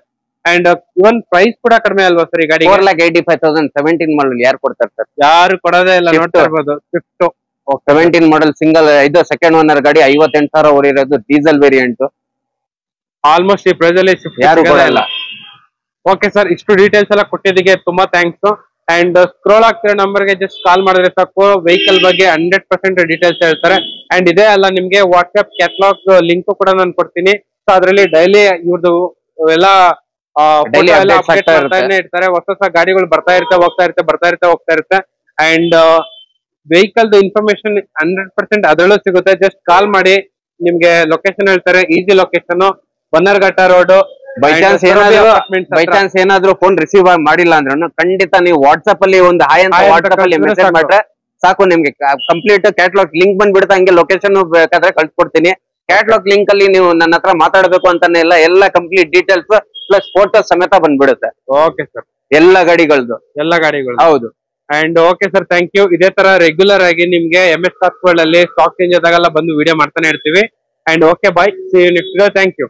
ಅಂಡ್ ಇವನ್ ಪ್ರೈಸ್ ಕೂಡ ಕಡಿಮೆ ಅಲ್ವಾ ಸರ್ ಈ ಗಾಡಿ? 4,85,000 17 ಮಾಡಲ್ ಯಾರು ಕೊಡ್ತಾರೆ ಸರ್? ಯಾರು ಕೊಡೋದೇ ಇಲ್ಲ. ನೋಡ್ತಾ ಇರ್ಬೋದು, ಸ್ವಿಫ್ಟ್ 17 ಮಾಡಲ್ ಸಿಂಗಲ್. ಇದು ಸೆಕೆಂಡ್ ಓನರ್ ಗಾಡಿ, 58,000 ಓಡಿರೋದು, ಡೀಸೆಲ್ ವೇರಿಯಂಟ್. ಆಲ್ಮೋಸ್ಟ್ ಈ ಪ್ರೈಸ್ ಅಲ್ಲಿ ಸ್ವಿಫ್ಟ್ ಯಾರು ಕೊಡಲ್ಲ. ಓಕೆ ಸರ್, ಇಷ್ಟು ಡೀಟೇಲ್ಸ್ ಎಲ್ಲ ಕೊಟ್ಟಿದ್ದಕ್ಕೆ ತುಂಬಾ ಥ್ಯಾಂಕ್ಸ್. ಅಂಡ್ ಸ್ಕ್ರೋಲ್ ಆಗ್ತಿರೋ ನಂಬರ್ಗೆ ಜಸ್ಟ್ ಕಾಲ್ ಮಾಡಿದ್ರೆ ಸಾಕು, ವೆಹಿಕಲ್ ಬಗ್ಗೆ 100% ಡೀಟೇಲ್ಸ್ ಹೇಳ್ತಾರೆ. ಅಂಡ್ ಇದೇ ಅಲ್ಲ, ನಿಮ್ಗೆ ವಾಟ್ಸ್ಆಪ್ ಕ್ಯಾಟಲಾಗ್ ಲಿಂಕ್ ಕೂಡ ನಾನು ಕೊಡ್ತೀನಿ. ಸೊ ಅದರಲ್ಲಿ ಡೈಲಿ ಇವ್ರದ್ದು ಎಲ್ಲ ಅಪ್ಡೇಟ್ ಮಾಡ್ತಾನೆ ಇರ್ತಾರೆ. ಹೊಸ ಗಾಡಿಗಳು ಬರ್ತಾ ಇರುತ್ತೆ, ಹೋಗ್ತಾ ಇರುತ್ತೆ. ಅಂಡ್ ವೆಹಿಕಲ್ ಇನ್ಫಾರ್ಮೇಶನ್ 100% ಅದರಲ್ಲೂ ಸಿಗುತ್ತೆ. ಜಸ್ಟ್ ಕಾಲ್ ಮಾಡಿ, ನಿಮ್ಗೆ ಲೊಕೇಶನ್ ಹೇಳ್ತಾರೆ. Easy location, Bannerghatta road. By chance ಏನಾದ್ರು ಫೋನ್ ರಿಸೀವ್ ಮಾಡಿಲ್ಲ ಅಂದ್ರೂ ಖಂಡಿತ ನೀವು ವಾಟ್ಸ್ಆಪ್ ಅಲ್ಲಿ ಒಂದು ಹಾಯ್ ಅಂತ ವಾಟ್ಸ್ಆಪ್ ಅಲ್ಲಿ ಮೆಸೇಜ್ ಮಾಡ್ರೆ ಸಾಕು, ನಿಮ್ಗೆ ಕಂಪ್ಲೀಟ್ ಕ್ಯಾಟಲಾಗ್ ಲಿಂಕ್ ಬಂದ್ಬಿಡುತ್ತೆ. ಹಂಗೆ ಲೊಕೇಶನ್ ಬೇಕಾದ್ರೆ ಕಳ್ಸಿಕೊಡ್ತೀನಿ. ಕ್ಯಾಟಲಾಗ್ ಲಿಂಕ್ ಅಲ್ಲಿ ನೀವು ನನ್ನ ಹತ್ರ ಮಾತಾಡಬೇಕು ಅಂತಾನೆ ಎಲ್ಲ ಕಂಪ್ಲೀಟ್ ಡೀಟೇಲ್ಸ್ ಪ್ಲಸ್ ಫೋಟೋಸ್ ಸಮೇತ ಬಂದ್ಬಿಡುತ್ತೆ. ಓಕೆ ಸರ್, ಎಲ್ಲ ಗಾಡಿಗಳು ಹೌದು. And okay sir, thank you. ಇದೇ ತರ ರೆಗ್ಯುಲರ್ ಆಗಿ ನಿಮ್ಗೆ MS ಕಾರ್ಸ್ ವರ್ಲ್ಡ್ ಅಲ್ಲಿ ಸ್ಟಾಕ್ ಚೇಂಜ್ ಆದಾಗೆಲ್ಲ ಬಂದು ವಿಡಿಯೋ ಮಾಡ್ತಾನೆ ಇರ್ತೀವಿ. And okay, bye, see you next video. Thank you.